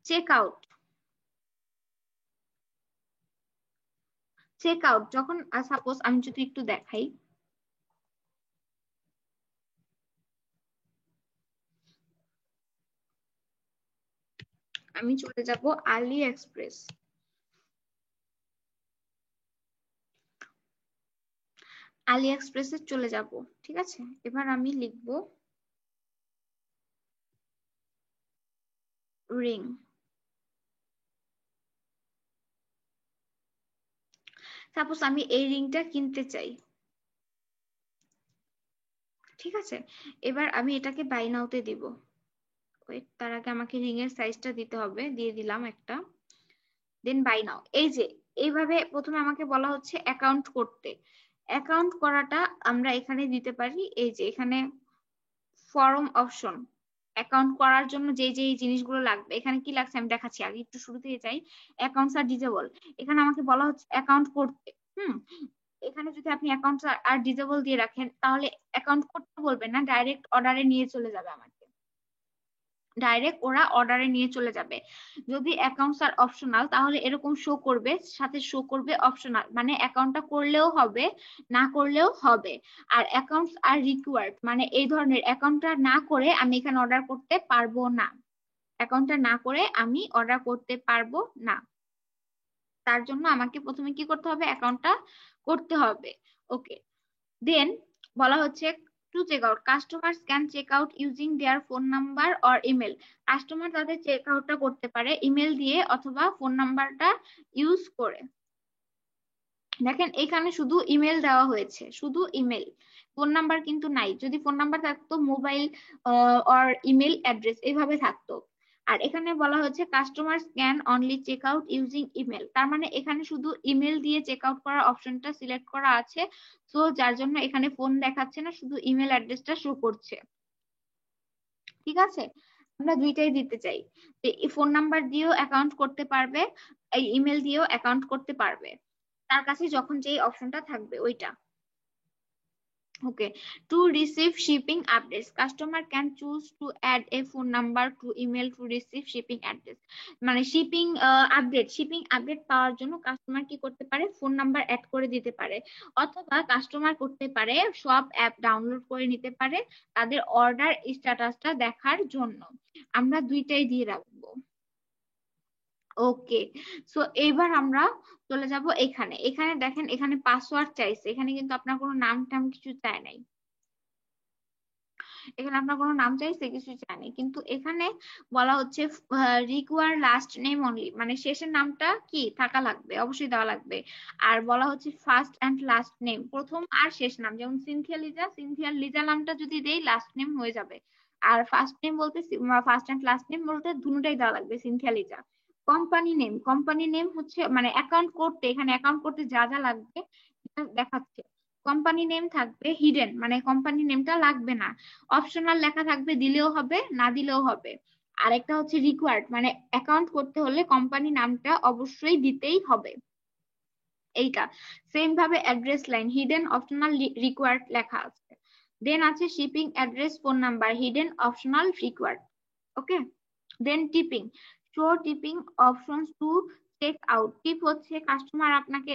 চেক আউট, চেক আউট যখন সাপোজ আমি যদি একটু দেখাই, আমি চলে যাব আলি এক্সপ্রেস। আলি এক্সপ্রেসে চলে যাব। ঠিক আছে, এবার আমি লিখব রিং। সাপোজ আমি এই রিংটা কিনতে চাই। ঠিক আছে, এবার আমি এটাকে বাই নাওতে দিব। ওয়েট, তার আগে আমাকে রিং এর সাইজটা দিতে হবে, দিয়ে দিলাম একটা, দেন বাই নাও। এই যে এইভাবে প্রথমে আমাকে বলা হচ্ছে অ্যাকাউন্ট করতে। অ্যাকাউন্ট করাটা আমরা এখানে দিতে পারি, এই যে এখানে ফর্ম অপশন। অ্যাকাউন্ট করার জন্য যে যে জিনিসগুলো লাগবে, এখানে কি লাগছে আমি দেখাচ্ছি, আগে একটু শুরু থেকে যাই। অ্যাকাউন্টস আর ডিজেবল, এখানে আমাকে বলা হচ্ছে অ্যাকাউন্ট করতে। হুম, এখানে যদি আপনি অ্যাকাউন্ট আর ডিজেবল দিয়ে রাখেন, তাহলে অ্যাকাউন্ট করতে বলবেন না, ডাইরেক্ট অর্ডারে নিয়ে চলে যাবে আমাকে, ডাইরেক্ট ওরা অর্ডারে নিয়ে চলে যাবে। যদি অ্যাকাউন্টস আর অপশনাল, তাহলে এরকম শো করবে, সাথে শো করবে অপশনাল, মানে অ্যাকাউন্টটা করলেও হবে, না করলেও হবে। আর অ্যাকাউন্টস আর রিকোয়ার্ড, মানে এই ধরনের অ্যাকাউন্টটা না করে আমি এখানে অর্ডার করতে পারবো না, অ্যাকাউন্টটা না করে আমি অর্ডার করতে পারবো না। তার জন্য আমাকে প্রথমে কি করতে হবে, অ্যাকাউন্টটা করতে হবে। ওকে, দেন বলা হচ্ছে to check out, customers can check out using their phone number or email. Customer তাদের চেক আউটটা করতে পারে ইমেল দিয়ে অথবা ফোন নাম্বারটা ইউজ করে। দেখেন এখানে শুধু ইমেল দেওয়া হয়েছে, শুধু ইমেল, ফোন নাম্বার কিন্তু নাই। যদি ফোন নাম্বার থাকতো, মোবাইল অর ইমেল অ্যাড্রেস এইভাবে থাকতো। আর এখানে বলা হচ্ছে customer can only check out using email, তার মানে এখানে শুধু ইমেল দিয়ে চেক আউট করার অপশনটা সিলেক্ট করা আছে। তো যার জন্য এখানে ফোন দেখাচ্ছে না, শুধু ইমেল অ্যাড্রেসটা শো করছে। ঠিক আছে, আমরা দুইটাই দিতে চাই, এই ফোন নাম্বার দিয়েও অ্যাকাউন্ট করতে পারবে, এই ইমেল দিয়েও অ্যাকাউন্ট করতে পারবে, তার কাছে যখন যেই অপশনটা থাকবে ওইটা। Okay, to receive shipping updates, customer can choose to add a phone number to email to receive shipping address. মানে শিপিং আপডেট পাওয়ার জন্য কাস্টমার কি করতে পারে, ফোন নাম্বার অ্যাড করে দিতে পারে, অথবা কাস্টমার করতে পারে সব অ্যাপ ডাউনলোড করে নিতে পারে তাদের অর্ডার স্ট্যাটাসটা দেখার জন্য। আমরা দুইটাই দিয়ে রাখবো। ওকে, সো এইবার আমরা চলে যাব এখানে। এখানে দেখেন, এখানে পাসওয়ার্ড চাইছে, এখানে কিন্তু আপনার কোনো নাম টাম কিছু চায় নাই, এখানে আপনার কোনো নাম চাইছে কিছু চায়নি, কিন্তু এখানে বলা হচ্ছে রিকোয়ার লাস্ট নেম অনলি, মানে শেষের নামটা কি থাকা লাগবে, অবশ্যই দেওয়া লাগবে। আর বলা হচ্ছে ফার্স্ট এন্ড লাস্ট নেম, প্রথম আর শেষ নাম, যেমন সিনথিয়া লিজা, সিনথিয়া লিজা নামটা যদি দেই লাস্ট নেম হয়ে যাবে। আর ফার্স্ট নেম বলতে, ফার্স্ট এন্ড লাস্ট নেম বলতে দুটোটাই দেওয়া লাগবে, Cynthia Liza. Company name, company name হচ্ছে মানে অ্যাকাউন্ট করতে, এখানে অ্যাকাউন্ট করতে যা যা লাগবে সেটা দেখাচ্ছে। কোম্পানি নেম থাকবে হিডেন, মানে কোম্পানি নেমটা লাগবে না, অপশনাল লেখা থাকবে, দিলেও হবে না দিলেও হবে। আরেকটা হচ্ছে রিকোয়ার্ড, মানে অ্যাকাউন্ট করতে হলে কোম্পানি নামটা অবশ্যই দিতেই হবে, এইটা। সেম ভাবে address line hidden, optional, required লেখা আছে। দেন আছে shipping address, phone number, hidden, optional, required. Okay, then tipping, show tipping options to check out. Tip হচ্ছে কাস্টমার আপনাকে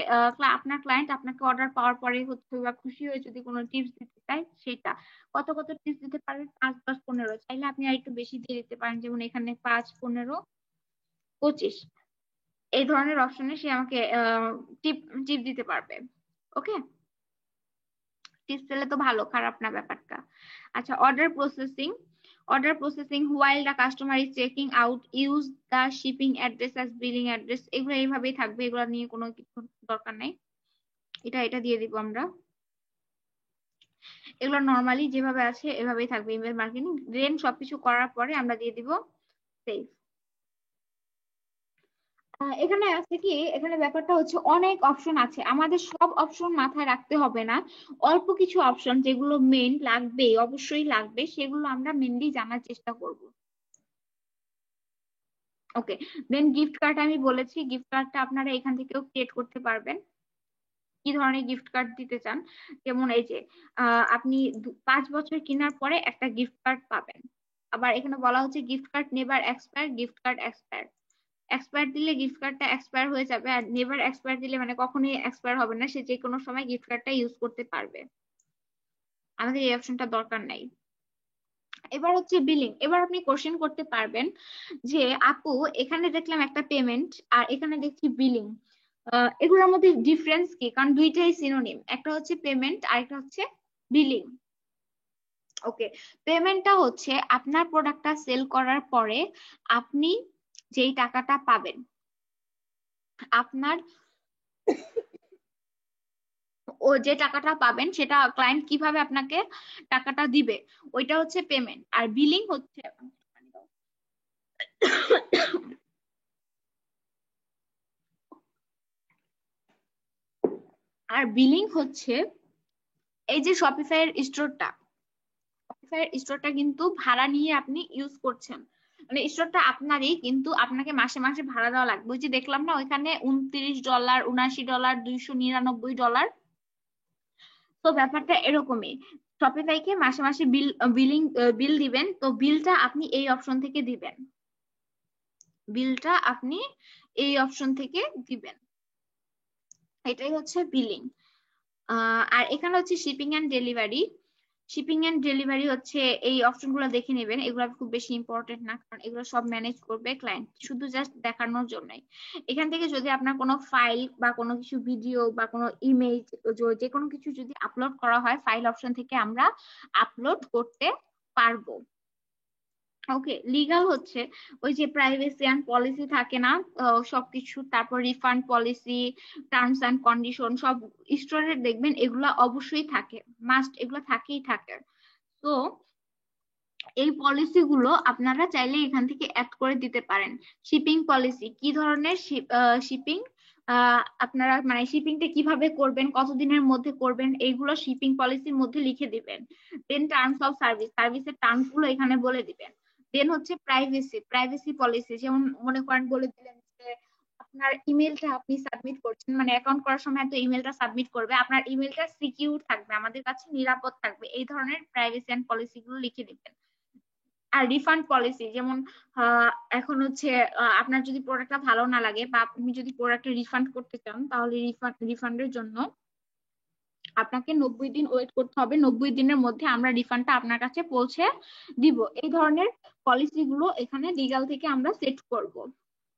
আপনার ক্লায়েন্ট আপনাকে অর্ডার পাওয়ার পরে হচ্ছে বা খুশি হয়ে যদি কোনো টিপস দিতে চায় সেটা। কত কত টিপস দিতে পারেন, 5, 10, 15, চাইলে আপনি আর একটু বেশি দিয়ে দিতে পারেন, যেমন এখানে 5, 15। 25 এই ধরনের অপশনে সে আমাকে টিপ টিপ দিতে পারবে। ওকে, টিপস দিলে তো ভালো, খারাপ না ব্যাপারটা। আচ্ছা, order processing while the customer is checking out use the shipping address as billing address, এগুলো এইভাবেই থাকবে, এগুলো নিয়ে কোনো কিছু দরকার নাই। এটা দিয়ে দিব আমরা, এগুলো নর্মালি যেভাবে আছে এভাবেই থাকবে ইমেল মার্কেটিং। দেন সবকিছু করার পরে আমরা দিয়ে দিব সেভ। এখানে আছে কি, এখানে ব্যাপারটা হচ্ছে অনেক অপশন আছে, আমাদের সব অপশন মাথায় রাখতে হবে না, অল্প কিছু অপশন যেগুলো মেইন লাগবে, অবশ্যই লাগবে, সেগুলো আমরা মেনলি জানার চেষ্টা করব। ওকে, দেন গিফট কার্ড আমি বলেছি, গিফট কার্ডটা আপনারা এখান থেকেও ক্রিয়েট করতে পারবেন, কি ধরনের গিফট কার্ড দিতে চান। যেমন এই যে আপনি 5 বছর কেনার পরে একটা গিফট কার্ড পাবেন। আবার এখানে বলা হচ্ছে gift card never expire, gift card expire. Expire দিলে গিফট কার্ডটা এক্সপায়ার হয়ে যাবে, আর নেভার এক্সপায়ার দিলে মানে কখনোই এক্সপায়ার হবে না, সে যে কোনো সময় গিফট কার্ডটা ইউজ করতে পারবে। আমাদের এই অপশনটা দরকার নাই। এবার হচ্ছে বিলিং, এবার আপনি কোশ্চেন করতে পারবেন যে আপু এখানে দেখলাম একটা পেমেন্ট আর এখানে দেখছি বিলিং, এগুলোর মধ্যে ডিফারেন্স কি? কারণ দুইটাই সিনোনিম, একটা হচ্ছে পেমেন্ট আর একটা হচ্ছে বিলিং। ওকে, পেমেন্টটা হচ্ছে আপনার প্রোডাক্টটা সেল করার পরে আপনি যেই টাকাটা পাবেন, আপনার ও যে টাকাটা পাবেন সেটা ক্লায়েন্ট কিভাবে আপনাকে টাকাটা দিবে, ওইটা হচ্ছে পেমেন্ট। আর বিলিং হচ্ছে এই যে শপিফাই এর স্টোরটা কিন্তু ভাড়া নিয়ে আপনি ইউজ করছেন, মানে স্টোরটা আপনারই, কিন্তু আপনাকে মাসে মাসে ভাড়া দেওয়া লাগবে। ওই যে দেখলাম না ওইখানে $29, $79, $299। তো ব্যাপারটা এরকমই, শপিফাইকে মাসে মাসে বিল দিবেন, তো বিলটা আপনি এই অপশন থেকে দিবেন, এটাই হচ্ছে বিলিং। আর এখানে হচ্ছে শিপিং এন্ড ডেলিভারি হচ্ছে এই অপশনগুলো দেখে নেবেন, এগুলো খুব বেশি ইম্পর্টেন্ট না, কারণ এগুলো সব ম্যানেজ করবে ক্লায়েন্ট, শুধু জাস্ট দেখানোর জন্যই। এখান থেকে যদি আপনার কোনো ফাইল বা কোনো কিছু ভিডিও বা কোনো ইমেজ, যে কোনো কিছু যদি আপলোড করা হয়, ফাইল অপশন থেকে আমরা আপলোড করতে পারবো। ওকে, লিগাল হচ্ছে ওই যে প্রাইভেসি অ্যান্ড পলিসি থাকে না, সবকিছু, তারপর refund policy, terms and condition, সব স্টোরের দেখবেন এগুলা অবশ্যই থাকে, মাস্ট, এগুলো থাকেই থাকে। তো এই পলিসি গুলো আপনারা চাইলে এখান থেকে অ্যাড করে দিতে পারেন। শিপিং পলিসি, কি ধরনের শিপিং আপনারা, মানে শিপিংটা কিভাবে করবেন, কতদিনের মধ্যে করবেন, এইগুলো শিপিং পলিসির মধ্যে লিখে দিবেন। দেন টার্মস অফ সার্ভিসের টার্মস গুলো এখানে বলে দিবেন। দেন হচ্ছে প্রাইভেসি পলিসি, যেমন মনে করেন বলে দিলেন যে আপনার ইমেলটা আপনি সাবমিট করছেন, মানে অ্যাকাউন্ট করার সময় তো ইমেলটা সাবমিট করবে, আপনার ইমেলটা সিকিউর থাকবে, আমাদের কাছে নিরাপদ থাকবে, এই ধরনের প্রাইভেসি এন্ড পলিসি গুলো লিখে দিবেন। আর রিফান্ড পলিসি, যেমন এখন হচ্ছে আপনার যদি প্রোডাক্টটা ভালো না লাগে বা আপনি যদি প্রোডাক্টটা রিফান্ড করতে চান, তাহলে রিফান্ডের জন্য আপনাকে 90 দিন ওয়েট করতে হবে, 90 দিনের মধ্যে আমরা রিফান্ডটা আপনার কাছে পৌঁছে দিব। এই ধরনের পলিসি গুলো এখানে লিগ্যাল থেকে আমরা সেট করব।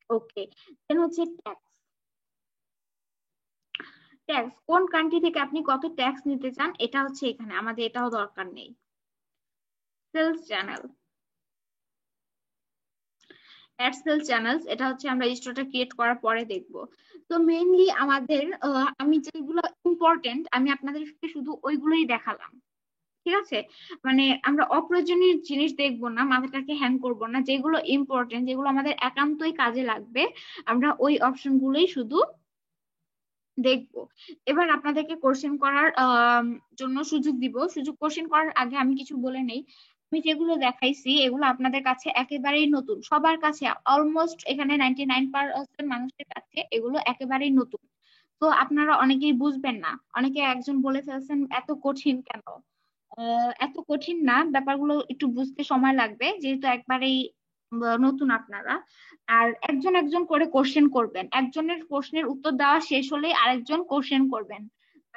ওকে, দেন হচ্ছে ট্যাক্স, কোন কান্ট্রি থেকে আপনি কত ট্যাক্স নিতে চান, এটা হচ্ছে এখানে, আমাদের এটাও দরকার নেই। সেলস চ্যানেল, চ্যানেলস, এটা হচ্ছে আমরা স্টোরটা ক্রিয়েট করার পরে দেখব। তো মেইনলি আমাদের আমি যেগুলো ইম্পর্টেন্ট আমি আপনাদেরকে শুধু ওইগুলোই দেখালাম, ঠিক আছে? মানে আমরা অপ্রয়োজনীয় জিনিস দেখবো না, মাথাটাকে হ্যাং করবো না, যেগুলো ইম্পর্টেন্ট, যেগুলো আমাদের একান্তই কাজে লাগবে, আমরা ওই অপশন গুলোই শুধু দেখবো। এবার আপনাদেরকে কোশ্চেন করার জন্য সুযোগ কোশ্চেন করার আগে আমি কিছু বলে নেই। আমি যেগুলো দেখাইছি এগুলো আপনাদের কাছে একেবারেই নতুন, সবার কাছে, অলমোস্ট এখানে 99% মানুষের কাছে এগুলো একেবারেই নতুন। তো আপনারা অনেকেই বুঝবেন না, অনেকে একজন বলে ফেলছেন এত কঠিন কেন। এত কঠিন না, ব্যাপারগুলো একটু বুঝতে সময় লাগবে, যেহেতু একবারেই নতুন আপনারা। আর একজন একজন করে কোশ্চেন করবেন, একজনের প্রশ্নের উত্তর দেওয়া শেষ হলেই আরেকজন কোশ্চেন করবেন।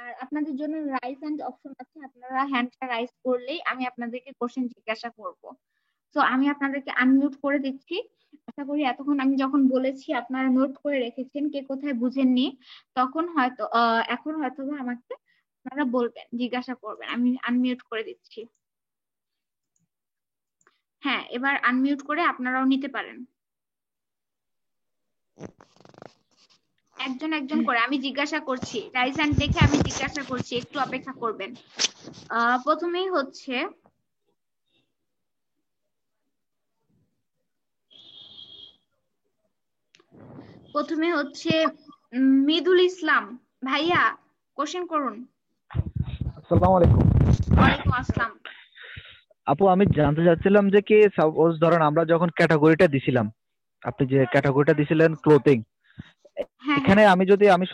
আর আপনাদের জন্য রাইজ হ্যান্ড অপশন আছে, আপনারা হ্যান্ডটা রাইজ করলেই আমি আপনাদেরকে কোশ্চেন জিজ্ঞাসা করব। তো আমি আপনাদেরকে আনমিউট করে দিচ্ছি। আশা করি এতক্ষণ আমি যখন বলেছি আপনারা নোট করে রেখেছেন, কে কোথায় বুঝেননি। তখন হয়তো এখন হয়তো বা আমাকে আপনারা বলবেন, জিজ্ঞাসা করবেন। আমি আনমিউট করে দিচ্ছি। হ্যাঁ, এবার আনমিউট করে আপনারাও নিতে পারেন, একজন একজন করে। আমি জিজ্ঞাসা করছি, রাইজান দেখে আমি জিজ্ঞাসা করছি, একটু অপেক্ষা করবেন। প্রথমেই হচ্ছে মৃদুল ইসলাম ভাইয়া, কোশ্চেন করুন। আসসালামু আলাইকুম। ওয়ালাইকুম আসসালাম। আপু, আমি জানতে চাচ্ছিলাম যে কি সাপোজ ধরেন আমরা যখন ক্যাটাগরিটা দিছিলাম, আপনি যে ক্যাটাগরিটা দিছিলেন ক্লোথিং, হ্যাঁ হ্যাঁ, এখানে আমি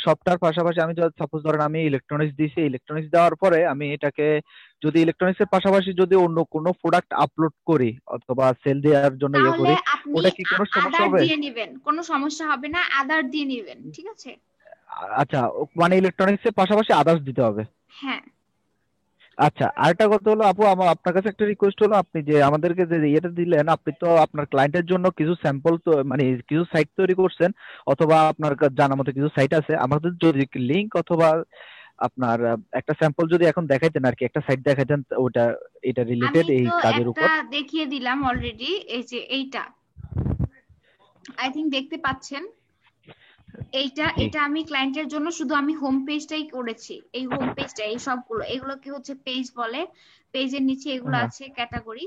সবটার পাশাপাশি আমি সাপোজ ধরেন আমি ইলেকট্রনিক্স দিছি, ইলেকট্রনিক্স দেওয়ার পরে আমি এটাকে যদি ইলেকট্রনিক্স এর পাশাপাশি যদি অন্য কোনো প্রোডাক্ট আপলোড করি অথবা সেল দেওয়ার জন্য ইয়ে তাহলে করি, আপনি ওটা কি কোনো সমস্যা আদার হবে? দিয়ে নিবেন, কোনো সমস্যা হবে না, আদার দিয়ে নিবেন, ঠিক আছে। আচ্ছা, মানে ইলেকট্রনিক্স এর পাশাপাশি আদার্স দিতে হবে। হ্যাঁ, আচ্ছা, আরেকটা কথা হলো আপু, আমার আপনার কাছে একটা রিকোয়েস্ট হলো, আপনি যে আমাদেরকে যে ইয়েটা দিলেন, আপনি তো আপনার ক্লায়েন্টের জন্য কিছু স্যাম্পল তো মানে কিছু সাইট তৈরি করছেন, অথবা আপনার জানা মতো কিছু সাইট আছে, আমাদের যদি লিংক অথবা আপনার একটা স্যাম্পল যদি এখন দেখাইতেন আর কি, একটা সাইট দেখাইতেন ওটা এটা আমি রিলেটেড এই তো কাজের একটা উপর। দেখিয়ে দিলাম অলরেডি, এই যে এইটা, আই থিঙ্ক দেখতে পাচ্ছেন। এইটা জি। এটা আমি ক্লায়েন্টের জন্য শুধু আমি হোম পেজটাই করেছি। এই হোম পেজটা, এই সবগুলো, এগুলোকে হচ্ছে পেজ বলে। পেজের নিচে এগুলো হ্যাঁ। আছে ক্যাটাগরি,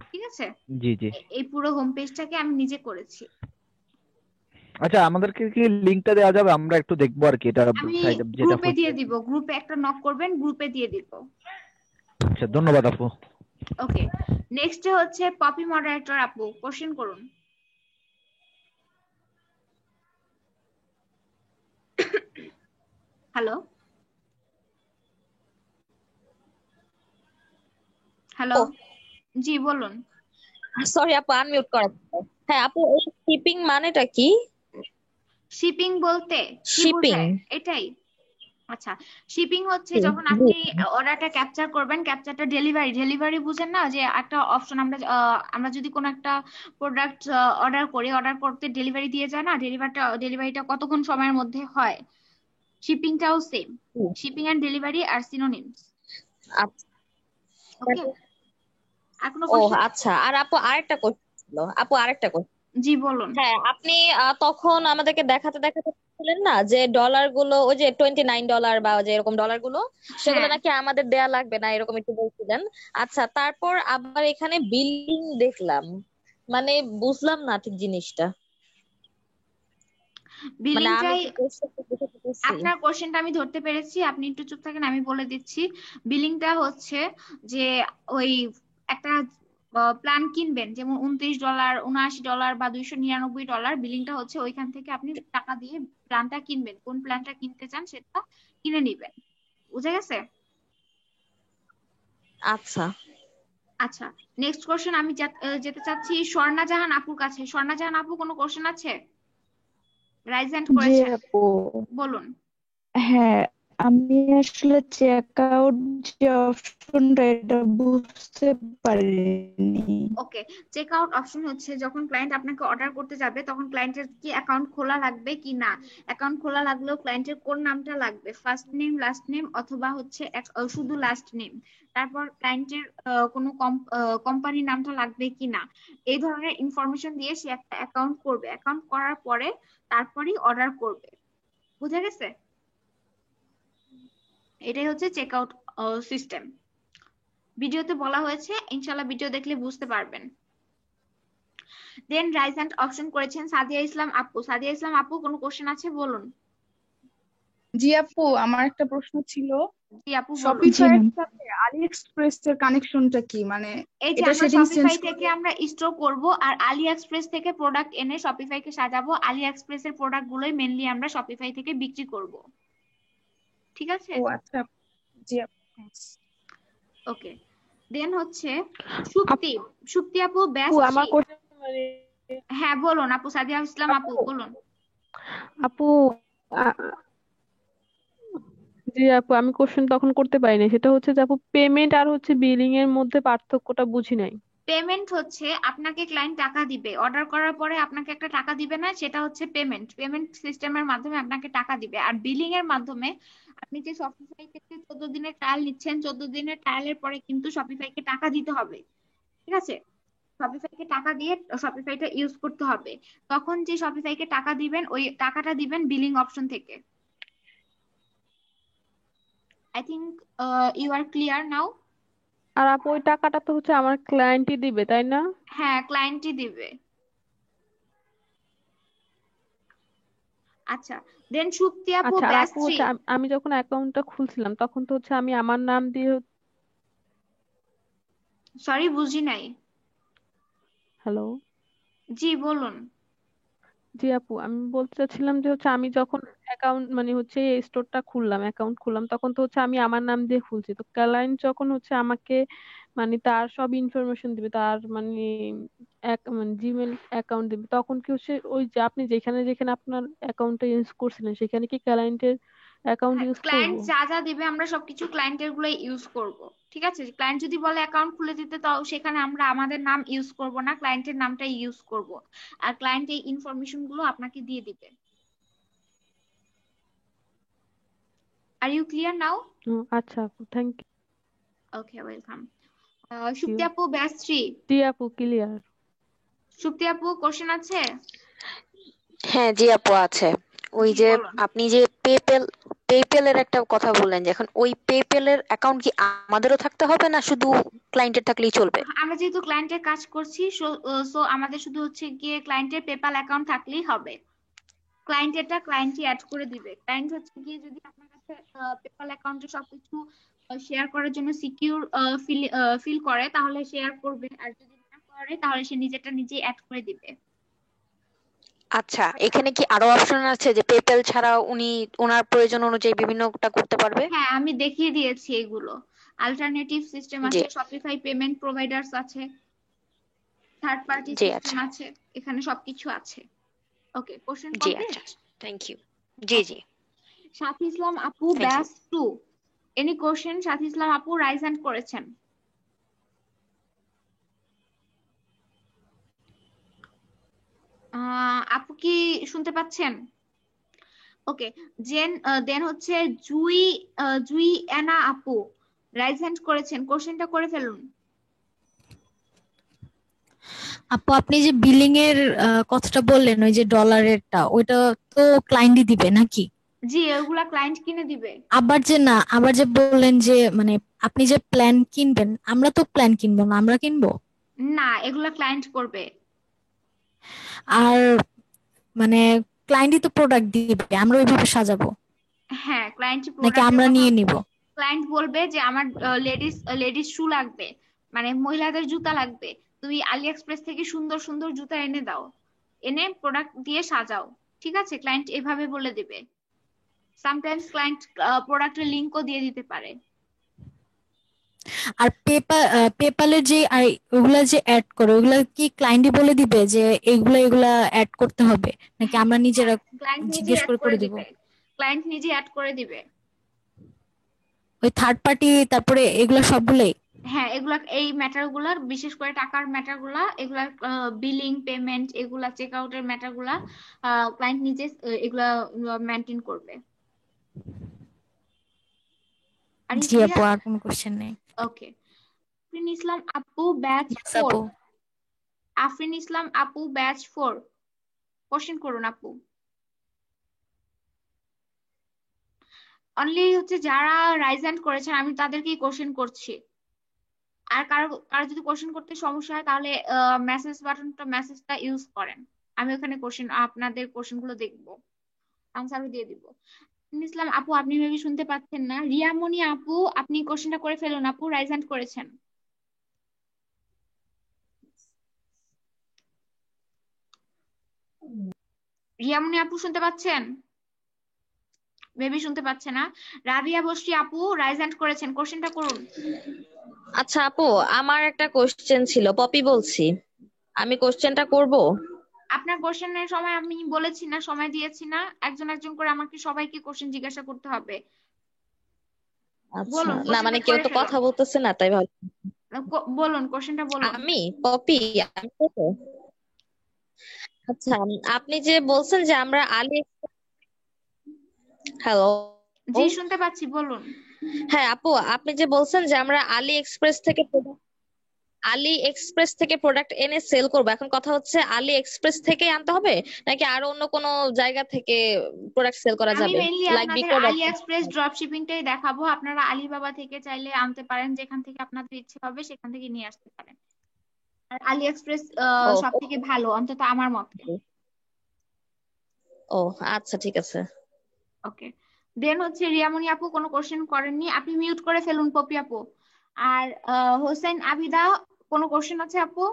ঠিক আছে। জি জি। এই পুরো হোম পেজটাকে আমি নিজে করেছি। আচ্ছা, আমাদেরকে কি লিংকটা দেওয়া যাবে? আমরা একটু দেখবো আর কি, এটা আমি সাইট যেটা গ্রুপে হচ্ছে। দিয়ে দিব, গ্রুপে একটা নক করবেন, গ্রুপে দিয়ে দিব। আচ্ছা, ধন্যবাদ আপু। ওকে, নেক্সট হচ্ছে পপি মডারেটর আপু, কোশ্চেন করুন। হ্যালো, হ্যালো, ও জি বলুন। সরি আপু, আনমিউট করা ছিল। হ্যাঁ আপু, এই শিপিং মানেটা কি? শিপিং বলতে কি শিপিং? বোঝায় এটাই? আচ্ছা, শিপিং হচ্ছে জি যখন জি। আপনি অর্ডারটা ক্যাপচার করবেন, ক্যাপচারটা ডেলিভারি, ডেলিভারি বুঝেন না, যে একটা অপশন, আমরা যদি কোনো একটা প্রোডাক্ট অর্ডার করি, অর্ডার করতে ডেলিভারি দিয়ে যায় না, ডেলিভারিটা কতক্ষণ সময়ের মধ্যে হয়, শিপিংটাও সেম। জি। শিপিং এন্ড ডেলিভারি আর সিনোনিমস। আচ্ছা ওকে, আর কোনো ও কোশ্চেন? আচ্ছা, আর আপু আরেকটা কোশ্চেন ছিল। আপু আরেকটা কোশ্চেন। জি বলুন। হ্যাঁ, আপনি তখন আমাদেরকে দেখাতে দেখাতে বলছিলেন না যে ডলার গুলো, ওই যে $29 বা যে এরকম ডলার গুলো, সেগুলো হ্যাঁ, নাকি আমাদের দেয়া লাগবে না, এরকম একটু বলছিলেন। আচ্ছা, তারপর আবার এখানে বিলিং দেখলাম, মানে বুঝলাম না ঠিক জিনিসটা। মানে আমি বিলিংটাই, কি কোশ্চেনটা বুঝতে পেরেছি? আপনার কোশ্চেনটা আমি ধরতে পেরেছি, আপনি একটু চুপ থাকেন, আমি বলে দিচ্ছি। বিলিংটা হচ্ছে যে ওই একটা প্ল্যান কিনবেন, যেমন $29, $79 বা $299, বিলিংটা হচ্ছে ওইখান থেকে আপনি টাকা দিয়ে প্ল্যানটা কিনবেন, কোন প্ল্যানটা কিনতে চান সেটা কিনে নিবেন। বুঝে গেছে? আচ্ছা। আচ্ছা, নেক্সট কোশ্চেন আমি যেতে চাচ্ছি স্বর্ণা জাহান আপুর কাছে। স্বর্ণা জাহান আপু, কোনো কোশ্চেন আছে? রাইজ হ্যান্ড জি করেছেন, আপু। বলুন। হ্যাঁ, আমি আসলে চেক আউট যে অপশনটা এটা বুঝতে পারিনি। ওকে, চেক আউট অপশন হচ্ছে যখন ক্লায়েন্ট আপনাকে অর্ডার করতে যাবে, তখন ক্লায়েন্টের কি অ্যাকাউন্ট খোলা লাগবে কি না, অ্যাকাউন্ট খোলা লাগলেও ক্লায়েন্টের কোন নামটা লাগবে, ফার্স্ট নেম, লাস্ট নেম, অথবা হচ্ছে শুধু লাস্ট নেম, তারপর ক্লায়েন্টের কোনো কোম্পানির নামটা লাগবে কি না, এই ধরনের ইনফরমেশন দিয়ে সে একটা অ্যাকাউন্ট করবে। অ্যাকাউন্ট করার পরে তারপরেই অর্ডার করবে। বুঝা গেছে? এটাই হচ্ছে চেক আউট সিস্টেম। ভিডিওতে বলা হয়েছে, ইনশাল্লাহ ভিডিও দেখলে বুঝতে পারবেন। দেন রাইজ হ্যান্ড অপশন করেছেন সাদিয়া ইসলাম আপু। সাদিয়া ইসলাম আপু, কোনো কোশ্চেন আছে, বলুন। জি আপু, আমার একটা প্রশ্ন ছিল। জি আপু বলুন। জি শপিফাই এর ম্যাম। সাথে আলি এক্সপ্রেস এর কানেকশনটা কি? মানে এই যে এটা আমরা সেটিংস চেঞ্জ শপিফাই থেকে করলে? আমরা স্টোর করব, আর আলি এক্সপ্রেস থেকে প্রোডাক্ট এনে শপিফাই কে সাজাবো। আলি এক্সপ্রেস এর প্রোডাক্ট গুলোই মেনলি আমরা শপিফাই থেকে বিক্রি করব, ঠিক আছে। ও আচ্ছা। জি আপু, থ্যাঙ্কস। ওকে, দেন হচ্ছে সুপ্তি। সুপ্তি আপু আপু বেস্ট আমার কোশ্চেন হ্যাঁ বলুন আপু, সাদিয়া ইসলাম আপু আপু বলুন। আপু আ- জি আপু, আমি কোশ্চেন তখন করতে পারিনি, সেটা হচ্ছে যে আপু পেমেন্ট আর হচ্ছে বিলিং এর মধ্যে পার্থক্যটা বুঝি নাই। পেমেন্ট হচ্ছে আপনাকে ক্লায়েন্ট টাকা দিবে, অর্ডার করার পরে আপনাকে একটা টাকা দিবে না, সেটা হচ্ছে পেমেন্ট। পেমেন্ট সিস্টেমের মাধ্যমে আপনাকে টাকা দিবে। আর বিলিং এর মাধ্যমে আপনি যে শপিফাই থেকে 14 দিনের ট্রায়াল নিচ্ছেন, 14 দিনের ট্রায়ালের পরে কিন্তু শপিফাইকে টাকা দিতে হবে, ঠিক আছে? শপিফাইকে টাকা দিয়ে শপিফাইটা ইউজ করতে হবে। তখন যে শপিফাইকে টাকা দিবেন, ওই টাকাটা দিবেন বিলিং অপশন থেকে। I think you are clear now. আর আপু ওই টাকাটা তো হচ্ছে আমার ক্লায়েন্টই দিবে, তাই না? হ্যাঁ, ক্লায়েন্টই দিবে। আচ্ছা, দেন সুপ্তি আপু আচ্ছা, আর ব্যাচ আপু 3। হচ্ছে আমি যখন অ্যাকাউন্টটা খুলছিলাম তখন তো হচ্ছে আমি আমার নাম দিয়ে সরি, বুঝি নাই। হ্যালো, জি বলুন। জি আপু, আমি বলতে চাচ্ছিলাম যে হচ্ছে আমি যখন অ্যাকাউন্ট মানে হচ্ছে স্টোরটা খুললাম, অ্যাকাউন্ট খুললাম, তখন তো হচ্ছে আমি আমার নাম দিয়ে খুলছি। তো ক্লায়েন্ট যখন হচ্ছে আমাকে মানে তার সব ইনফরমেশন দিবে, তার মানে মানে জিমেল অ্যাকাউন্ট দিবে, তখন কি হচ্ছে ওই যে আপনি যেখানে যেখানে আপনার অ্যাকাউন্টটা ইউজ করছিলেন সেখানে কি ক্লায়েন্টের অ্যাকাউন্ট হ্যাঁ, ইউজ করব? ক্লায়েন্ট যা যা দিবে আমরা সবকিছু ক্লায়েন্টের গুলো ইউজ করব, ঠিক আছে? ক্লায়েন্ট যদি বলে অ্যাকাউন্ট খুলে দিতে, তাও সেখানে আমরা আমাদের নাম ইউজ করব না, ক্লায়েন্টের নামটাই ইউজ করব। আর ক্লায়েন্ট এই ইনফরমেশন গুলো আপনাকে দিয়ে দিবে। Are you clear now? আচ্ছা আপু, thank okay, welcome. You. Supti আপু ব্যাচ 3। জি আপু, ক্লিয়ার। সুপ্তি আপু, কোশ্চেন আছে? হ্যাঁ জি আপু আছে। ওই জি যে বলুন। আপনি যে পেপেলের একটা কথা বললেন, যে এখন ওই পেপেলের অ্যাকাউন্ট কি আমাদেরও থাকতে হবে না শুধু ক্লায়েন্টের থাকলেই চলবে? আমরা যেহেতু ক্লায়েন্টের কাজ করছি, সো আমাদের শুধু হচ্ছে গিয়ে ক্লায়েন্টের পেপাল অ্যাকাউন্ট থাকলেই হবে। ক্লায়েন্টেরটা ক্লায়েন্টই অ্যাড করে দিবে। ক্লায়েন্ট হচ্ছে গিয়ে যদি আপনার কাছে পেপাল অ্যাকাউন্টে সবকিছু শেয়ার করার জন্য সিকিউর ফিল করে, তাহলে শেয়ার করবে। আর যদি না করে, তাহলে সে নিজেরটা নিজেই অ্যাড করে দিবে। আচ্ছা, এখানে কি আরো অপশন আছে যে পেপেল ছাড়া উনি ওনার প্রয়োজন অনুযায়ী বিভিন্নটা করতে পারবে? হ্যাঁ, আমি দেখিয়ে দিয়েছি এগুলো। অল্টারনেটিভ সিস্টেম জি আছে, শপিফাই পেমেন্ট প্রোভাইডার্স আছে, থার্ড পার্টি জি সিস্টেম আচ্ছা, আছে, এখানে সবকিছু আছে। ওকে, কোশ্চেন জি কমপ্লিট। আচ্ছা, থ্যাংক ইউ। জি জি, সাথী ইসলাম আপু thank you. Batch 2। Any question? Sathi Islam আপু রাইজ হ্যান্ড করেছেন। আপু কি শুনতে পাচ্ছেন? ওকে, দেন হচ্ছে জুই জুই এনা আপু রাইজ হ্যান্ড করেছেন, কোশ্চেনটা করে ফেলুন। আপু আপনি যে বিলিং এর কথাটা বললেন, ওই যে ডলারেরটা, ওইটা তো ক্লায়েন্টই দিবে নাকি? জি, ওগুলা ক্লায়েন্ট কিনে দিবে। আবার যে বললেন যে মানে আপনি যে প্ল্যান কিনবেন, আমরা তো প্ল্যান কিনবো না, আমরা কিনবো। না, এগুলা ক্লায়েন্ট করবে। আর মানে ক্লায়েন্টই তো প্রোডাক্ট দিবে, আমরা ওইভাবে সাজাবো হ্যাঁ, ক্লায়েন্ট নাকি প্রোডাক্টের আমরা কথা। নিয়ে নিব? ক্লায়েন্ট বলবে যে আমার লেডিস শু লাগবে, মানে মহিলাদের জুতা লাগবে, তুমি আলি এক্সপ্রেস থেকে সুন্দর সুন্দর জুতা এনে দাও, এনে প্রোডাক্ট দিয়ে সাজাও, ঠিক আছে? ক্লায়েন্ট এভাবে বলে দিবে। সামটাইমস ক্লায়েন্ট প্রোডাক্টের লিংকও দিয়ে দিতে পারে। আর পেপালের যে আর ওগুলা যে অ্যাড করে, ওগুলা কি ক্লায়েন্টই বলে দিবে যে এগুলা অ্যাড করতে হবে, নাকি আমরা নিজেরা ক্লায়েন্ট নিজে জিজ্ঞেস অ্যাড করে করে দিব? দিবে। ক্লায়েন্ট নিজে অ্যাড করে দিবে। ওই থার্ড পার্টি, তারপরে এগুলা সবগুলাই? হ্যাঁ, এগুলা এই ম্যাটার গুলা, বিশেষ করে টাকার ম্যাটার গুলা, এগুলা বিলিং পেমেন্ট, এগুলা চেক আউটের ম্যাটার গুলা ক্লায়েন্ট নিজে এগুলা মেনটেন করবে। আর জি আপু, আর কোনো কোশ্চেন নেই। ওকে, আফরিন ইসলাম আপু ব্যাচ Yes, 4। আপু। আফরিন ইসলাম আপু ব্যাচ 4, কোশ্চেন করুন আপু। অনলি হচ্ছে যারা রাইজ হ্যান্ড করেছেন আমি তাদেরকেই কোশ্চেন করছি। আর কারো কারো যদি কোশ্চেন করতে সমস্যা হয়, তাহলে মেসেজটা ইউজ করেন। আমি ওখানে আপনাদের কোশ্চেন গুলো দেখবো, আনসারও দিয়ে দিব। ইসলাম আপু, আপনি মেবি শুনতে পাচ্ছেন না। রিয়ামণি আপু, আপনি কোশ্চেনটা করে ফেলুন আপু, রাইজ হ্যান্ড করেছেন। রিয়ামণি আপু শুনতে পাচ্ছেন? মেবি শুনতে পাচ্ছে না। রাবিয়া বসরি আপু রাইজ হ্যান্ড করেছেন, কোশ্চেনটা করুন। আচ্ছা আপু, আমার একটা কোশ্চেন ছিল। পপি বলছি, আমি কোশ্চেনটা করব। আপনার কোশ্চেনের সময় আমি বলেছি না, সময় দিয়েছি না? একজন একজন করে আমাকে সবাইকে কোশ্চেন জিজ্ঞাসা করতে হবে। আচ্ছা, বলুন, না মানে কোশ্চেনটা কেউ করে তো ফেলুন। কথা বলতেছে না, তাই ভাবছি। বলুন, কোশ্চেনটা বলুন। আমি পপি, আমি তো। আচ্ছা, আপনি যে বলছেন যে আমরা হ্যালো। জি, শুনতে পাচ্ছি, বলুন। হ্যাঁ আপু, আপনি যে বলছেন যে আমরা আলি এক্সপ্রেস থেকে প্রোডাক্ট এনে সেল করবো, এখন কথা হচ্ছে আলি এক্সপ্রেস থেকে আনতে হবে নাকি আরো অন্য কোনো জায়গা থেকে প্রোডাক্ট সেল করা আমি যাবে, মেইনলি লাইক আপনাদের বিগডট? আলি এক্সপ্রেস ড্রপ শিপিংটাই দেখাবো। আপনারা আলিবাবা থেকে চাইলে আনতে পারেন, যেখান থেকে আপনাদের ইচ্ছে হবে সেখান থেকে নিয়ে আসতে পারেন। আর আলি এক্সপ্রেস ও সব থেকে ভালো, অন্তত আমার মতে। ও আচ্ছা, ঠিক আছে। ওকে, দেন হচ্ছে রিয়ামণি আপু কোনো কোশ্চেন করেননি, আপনি মিউট করে ফেলুন পপি আপু। আর হোসেন আবিদা, কোনো কোশ্চেন আছে আপু?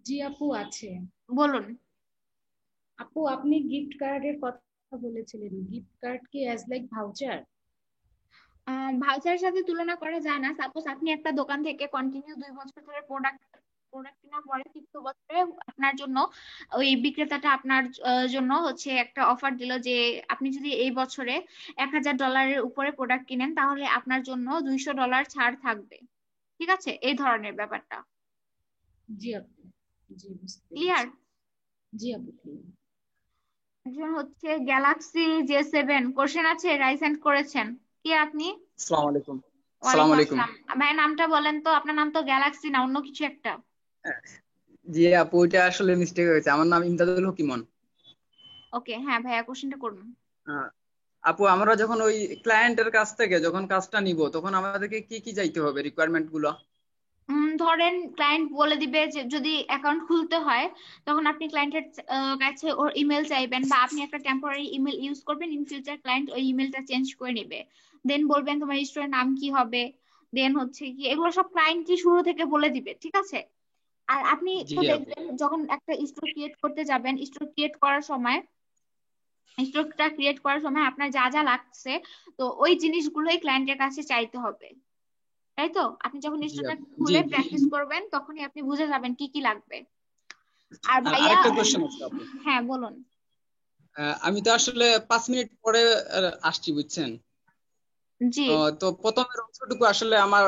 জি আপু আছে। বলুন। আপু আপনি গিফট কার্ডের কথা বলেছিলেন, গিফট কার্ড কি অ্যাজ লাইক ভাউচার? ভাউচারের সাথে তুলনা করা যায় না। সাপোজ আপনি একটা দোকান থেকে কন্টিনিউ 2 বছর ধরে প্রোডাক্ট প্রোডাক্ট কেনার পরে 3য় বছরে আপনার জন্য ওই বিক্রেতাটা আপনার জন্য হচ্ছে একটা অফার দিল যে আপনি যদি এই বছরে $1000 উপরে প্রোডাক্ট কিনেন তাহলে আপনার জন্য $200 ছাড় থাকবে। ঠিক আছে, এই ধরনের ব্যাপারটা। জি আপু, জি বুঝতে ক্লিয়ার? পেরেছি। জি আপু clear। একজন হচ্ছে গ্যালাক্সি J7 কোশ্চেন আছে, রাইজ হ্যান্ড করেছেন। কে আপনি? আসসালামু আলাইকুম। ওয়ালাইকুম আলাইকুম। আসসালাম। ভাই নামটা বলেন তো, আপনার নাম তো গ্যালাক্সি না, অন্য কিছু একটা। জি আপু, এটা আসলে মিস্টেক হয়েছে, আমার নাম ইমদাদুল হকিমন। ওকে, হ্যাঁ ভাইয়া কোশ্চেনটা করুন। আহ, আপু, আমরা যখন ওই ক্লায়েন্টের কাছ থেকে যখন কাজটা নিব তখন আমাদেরকে কি কি চাইতে হবে, রিকোয়ারমেন্ট গুলো? ধরেন ক্লায়েন্ট বলে দিবে যে যদি অ্যাকাউন্ট খুলতে হয় তখন আপনি ক্লায়েন্টের কাছে ওর ইমেল চাইবেন, বা আপনি একটা টেম্পোরারি ইমেল ইউজ করবেন। ইন ফিউচার ক্লায়েন্ট ওই ইমেলটা চেঞ্জ করে নেবে। দেন বলবেন তোমার স্টোরের নাম কি হবে। দেন হচ্ছে কি এগুলো সব ক্লায়েন্টই শুরু থেকে বলে দিবে, ঠিক আছে? আর আপনি জি তো আপু। দেখবেন যখন একটা স্টোর ক্রিয়েট করতে যাবেন, স্টোরটা ক্রিয়েট করার সময় আপনার যা যা লাগছে, তো ওই জিনিসগুলোই ক্লায়েন্টের কাছে চাইতে হবে, তাই তো? আপনি যখন জি স্টোরটা আপু, জি খুলে জি। প্র্যাকটিস করবেন তখনই আপনি বুঝে যাবেন কি কি লাগবে। আর আর ভাইয়া, আরেকটা কোশ্চেন আছে আপু। হ্যাঁ বলুন। আমি তো আসলে 5 মিনিট পরে আসছি, বুঝছেন? জি, তো প্রথমের অংশটুকু আসলে আমার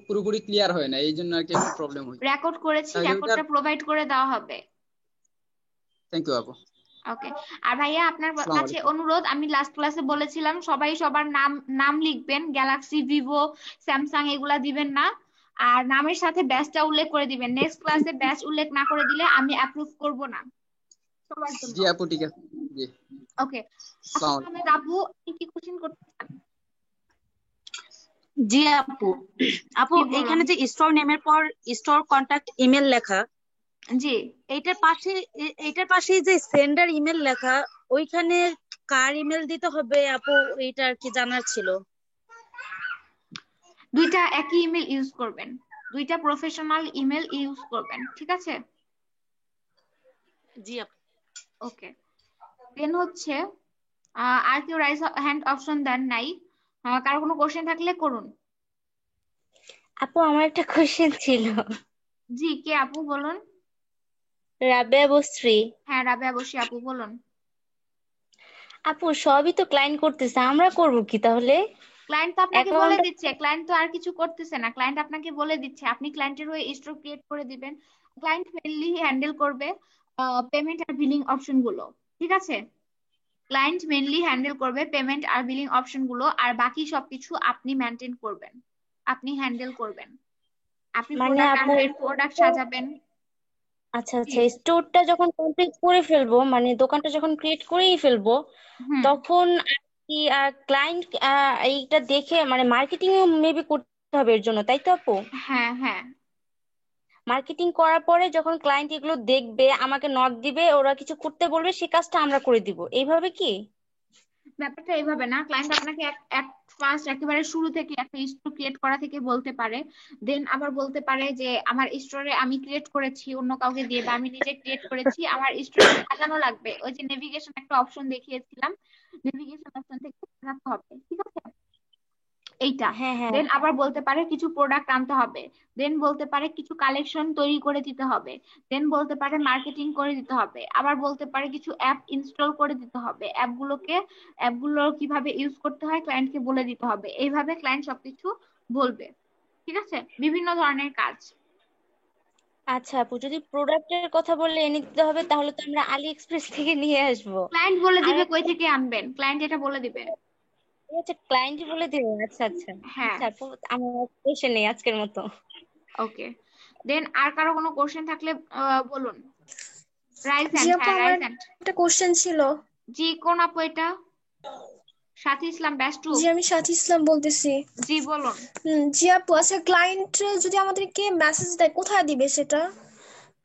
পুরোপুরি ক্লিয়ার হয় না, এই জন্য আর কি একটু প্রবলেম হয়েছে। রেকর্ড করেছি, তাহলে ওটা, রেকর্ডটা প্রোভাইড করে দেওয়া হবে। থ্যাংক ইউ আপু। ওকে। আর ভাইয়া আপনার আসসালামু কাছে আলাইকুম। অনুরোধ, আমি লাস্ট ক্লাসে বলেছিলাম সবাই সবার নাম নাম লিখবেন, গ্যালাক্সি, ভিভো, স্যামসাং এগুলা দিবেন না। আর নামের সাথে ব্যাচটা উল্লেখ করে দিবেন। নেক্সট ক্লাসে ব্যাচ উল্লেখ না করে দিলে আমি অ্যাপ্রুভ করব না সবার জন্য। জি আপু, ঠিক আছে। জি, ওকে, আসসালামু আসলে আলাইকুম। আহমেদ আপু, আপনি কি কোশ্চেন করতে চান? জি আপু। আপু জি বলুন। এখানে যে স্টোর নেমের পর স্টোর কন্টাক্ট ইমেল লেখা, জি, এইটার পাশে যে সেন্ডার ইমেল লেখা, ওইখানে কার ইমেল দিতে হবে আপু? এইটা আর কি জানার ছিল। দুইটা একই ইমেল ইউজ করবেন, দুইটা প্রফেশনাল ইমেল ইউজ করবেন, ঠিক আছে? জি আপু। ওকে, দেন হচ্ছে আর কেউ রাইজ হ্যান্ড অপশন দেন নাই? কারো কোনো কোশ্চেন থাকলে করুন। আপু আমার একটা কোশ্চেন ছিল। জি, কে আপু বলুন। রাবেয়া বসরি। হ্যাঁ, রাবেয়া বসি আপু বলুন। আপু সবই তো ক্লায়েন্ট করতেছে, আমরা করব কি তাহলে? ক্লায়েন্ট তো আপনাকে বলে অ্যাকাউন্ট দিচ্ছে, ক্লায়েন্ট তো আর কিছু করতেছে না, ক্লায়েন্ট আপনাকে বলে দিচ্ছে, আপনি ক্লায়েন্টের হয়ে স্টোর ক্রিয়েট করে দিবেন। ক্লায়েন্ট মেইনলি হ্যান্ডেল করবে পেমেন্ট আর বিলিং অপশন গুলো, ঠিক আছে? ক্লায়েন্ট মেইনলি হ্যান্ডেল করবে পেমেন্ট আর বিলিং অপশন গুলো, আর বাকি সবকিছু আপনি মেনটেন করবেন, আপনি হ্যান্ডেল করবেন। আপনি মানে প্রোডাক্ট আপু আনবেন, প্রোডাক্ট সাজাবেন। আচ্ছা জি, আচ্ছা, স্টোরটা যখন কমপ্লিট করে ফেলবো, মানে দোকানটা যখন ক্রিয়েট করেই ফেলবো, হুম, তখন আর কি ক্লায়েন্ট এইটা দেখে মানে মার্কেটিং মেবি করতে হবে এর জন্য, তাই তো আপু? হ্যাঁ হ্যাঁ, মার্কেটিং করার পরে যখন ক্লায়েন্ট এগুলো দেখবে, আমাকে নক দিবে, ওরা কিছু করতে বলবে, সে কাজটা আমরা করে দিব, এইভাবে কি? ব্যাপারটা এইভাবে না। ক্লায়েন্ট আপনাকে ফার্স্ট একেবারে শুরু থেকে একটা স্টোর ক্রিয়েট করা থেকে বলতে পারে। দেন আবার বলতে পারে যে আমার স্টোরে আমি ক্রিয়েট করেছি অন্য কাউকে দিয়ে, বা আমি নিজে ক্রিয়েট করেছি, আমার স্টোরে সাজানো লাগবে। ওই যে নেভিগেশন একটা অপশন দেখিয়েছিলাম, নেভিগেশন অপশন থেকে সাজাতে হবে, ঠিক আছে? এইটা। হ্যাঁ হ্যাঁ। দেন আবার বলতে পারে কিছু প্রোডাক্ট আনতে হবে। দেন বলতে পারে কিছু কালেকশন তৈরি করে দিতে হবে। দেন বলতে পারে মার্কেটিং করে দিতে হবে। আবার বলতে পারে কিছু অ্যাপ ইনস্টল করে দিতে হবে। অ্যাপগুলো কিভাবে ইউজ করতে হয় ক্লায়েন্টকে বলে দিতে হবে। এইভাবে ক্লায়েন্ট সবকিছু বলবে, ঠিক আছে, বিভিন্ন ধরনের কাজ। আচ্ছা আপু, যদি প্রোডাক্টের কথা বললে এনে দিতে হবে, তাহলে তো আমরা আলি এক্সপ্রেস থেকে নিয়ে আসবো। ক্লায়েন্ট বলে আর দিবে একটা কই থেকে আনবেন, ক্লায়েন্ট এটা বলে দিবে। আচ্ছা, ক্লায়েন্ট বলে দিবে। আচ্ছা আচ্ছা হ্যাঁ, আচ্ছা আপু, আমার কোশ্চেন নেই আজকের মতো। ওকে। দেন আর কারো কোনো কোশ্চেন থাকলে বলুন। জি রাইসেন্ট, আপু, হ্যাঁ আমার রাইসেন্ট। একটা কোশ্চেন ছিল। জি, কোন আপু এটা? সাথী ইসলাম ব্যাস্টু। জি, আমি সাথী ইসলাম বলতেছি। জি বলুন। জি আপু, আচ্ছা ক্লায়েন্ট যদি আমাদেরকে মেসেজ দেয় কোথায় দিবে সেটা?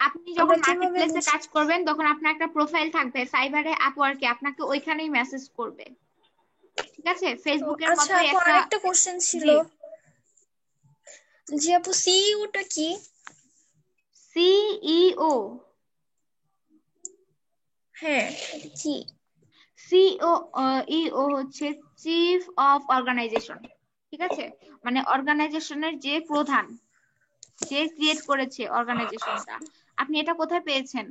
আপনি যখন আমরা মার্কেট কিভাবে প্লেসে কাজ করবেন তখন আপনার একটা প্রোফাইল থাকবে ফাইবারে, আপওয়ার্কে, আপনাকে ওইখানেই মেসেজ করবে। ঠিক আছে, ফেসবুকের আচ্ছা মতোই আপু, একটা। আরেকটা কোশ্চেন ছিল। জি। জি আপু, সিইওটা কি? সিইও? হ্যাঁ, কি? সিও ইও হচ্ছে চিফ অফ অর্গানাইজেশন। ঠিক আছে, মানে অর্গানাইজেশনের যে প্রধান, যে ক্রিয়েট করেছে অর্গানাইজেশনটা। আপনি এটা কোথায় পেয়েছেন?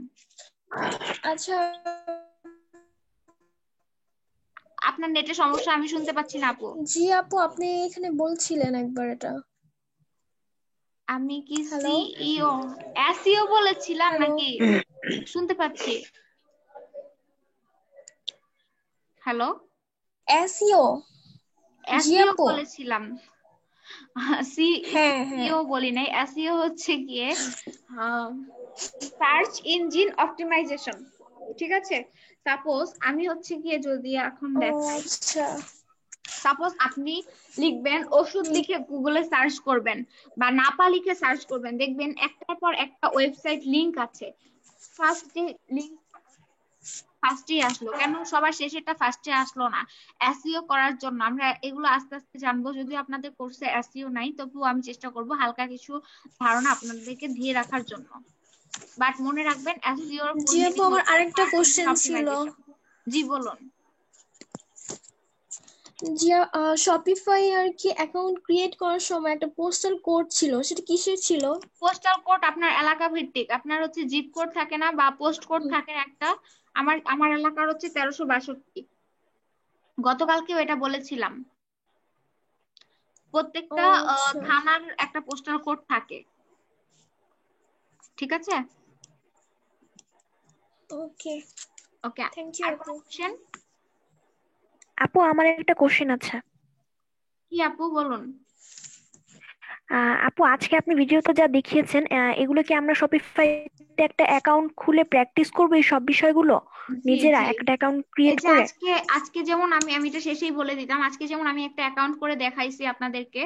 আচ্ছা আপনার নেটের সমস্যা, আমি শুনতে পাচ্ছি না আপু। জি আপু, আপনি এখানে বলছিলেন একবার এটা। আমি কি হ্যালো সিইও এসইও বলেছিলাম হ্যালো নাকি? শুনতে পাচ্ছি। Hello, SEO? জি এসইও আপু। বলেছিলাম, হ্যাঁ হ্যাঁ সিইও বলি নাই। এসইও হচ্ছে গিয়ে সার্চ ইঞ্জিন অপটিমাইজেশন। ঠিক আছে, সাপোজ আমি হচ্ছে গিয়ে যদি এখন ও দেখাই, আচ্ছা। সাপোজ আপনি লিখবেন ওষুধ লিখে গুগলে সার্চ করবেন বা নাপা লিখে সার্চ করবেন, দেখবেন একটার পর একটা ওয়েবসাইট লিংক আছে। ফার্স্ট যে লিংক ফার্স্টেই আসলো কেন, সবার শেষেরটা ফার্স্টে আসলো না? এসইও করার জন্য। আমরা এগুলো আস্তে আস্তে জানবো, যদিও আপনাদের কোর্সে এসইও নাই, তবুও আমি চেষ্টা করব হালকা কিছু ধারণা আপনাদেরকে দিয়ে রাখার জন্য। বাট মনে রাখবেন এসইও এর ফুল জি আপু, মিনিং আমার হচ্ছে আরেকটা সার্চ ইঞ্জিন কোশ্চেন ছিল। অপটিমাইজেশন। জি বলুন। জি, শপিফাই আর কি অ্যাকাউন্ট ক্রিয়েট করার সময় একটা পোস্টাল কোড ছিল, সেটা কিসের ছিল? পোস্টাল কোড আপনার এলাকা ভিত্তিক। আপনার হচ্ছে জিপ কোড থাকে না বা পোস্ট কোড থাকে একটা। আমার এলাকার হচ্ছে 1362। গতকালকেও এটা বলেছিলাম। ও প্রত্যেকটা আচ্ছা, থানার একটা পোস্টাল কোড থাকে। ঠিক আছে, ওকে ওকে। থ্যাংক ইউ আর আপু। কোনো কোশ্চেন? আপু, আমার একটা কোশ্চেন আছে। কি আপু বলুন। আপু, আজকে আপনি ভিডিওতে যা দেখিয়েছেন, এগুলো কি আমরা শপিফাইতে একটা অ্যাকাউন্ট খুলে প্র্যাকটিস করবো এই সব বিষয়গুলো জি নিজেরা জি, একটা অ্যাকাউন্ট এই ক্রিয়েট যে করে? আজকে যেমন আমি এটা শেষেই বলে দিতাম, আজকে যেমন আমি একটা অ্যাকাউন্ট করে দেখাইছি আপনাদেরকে,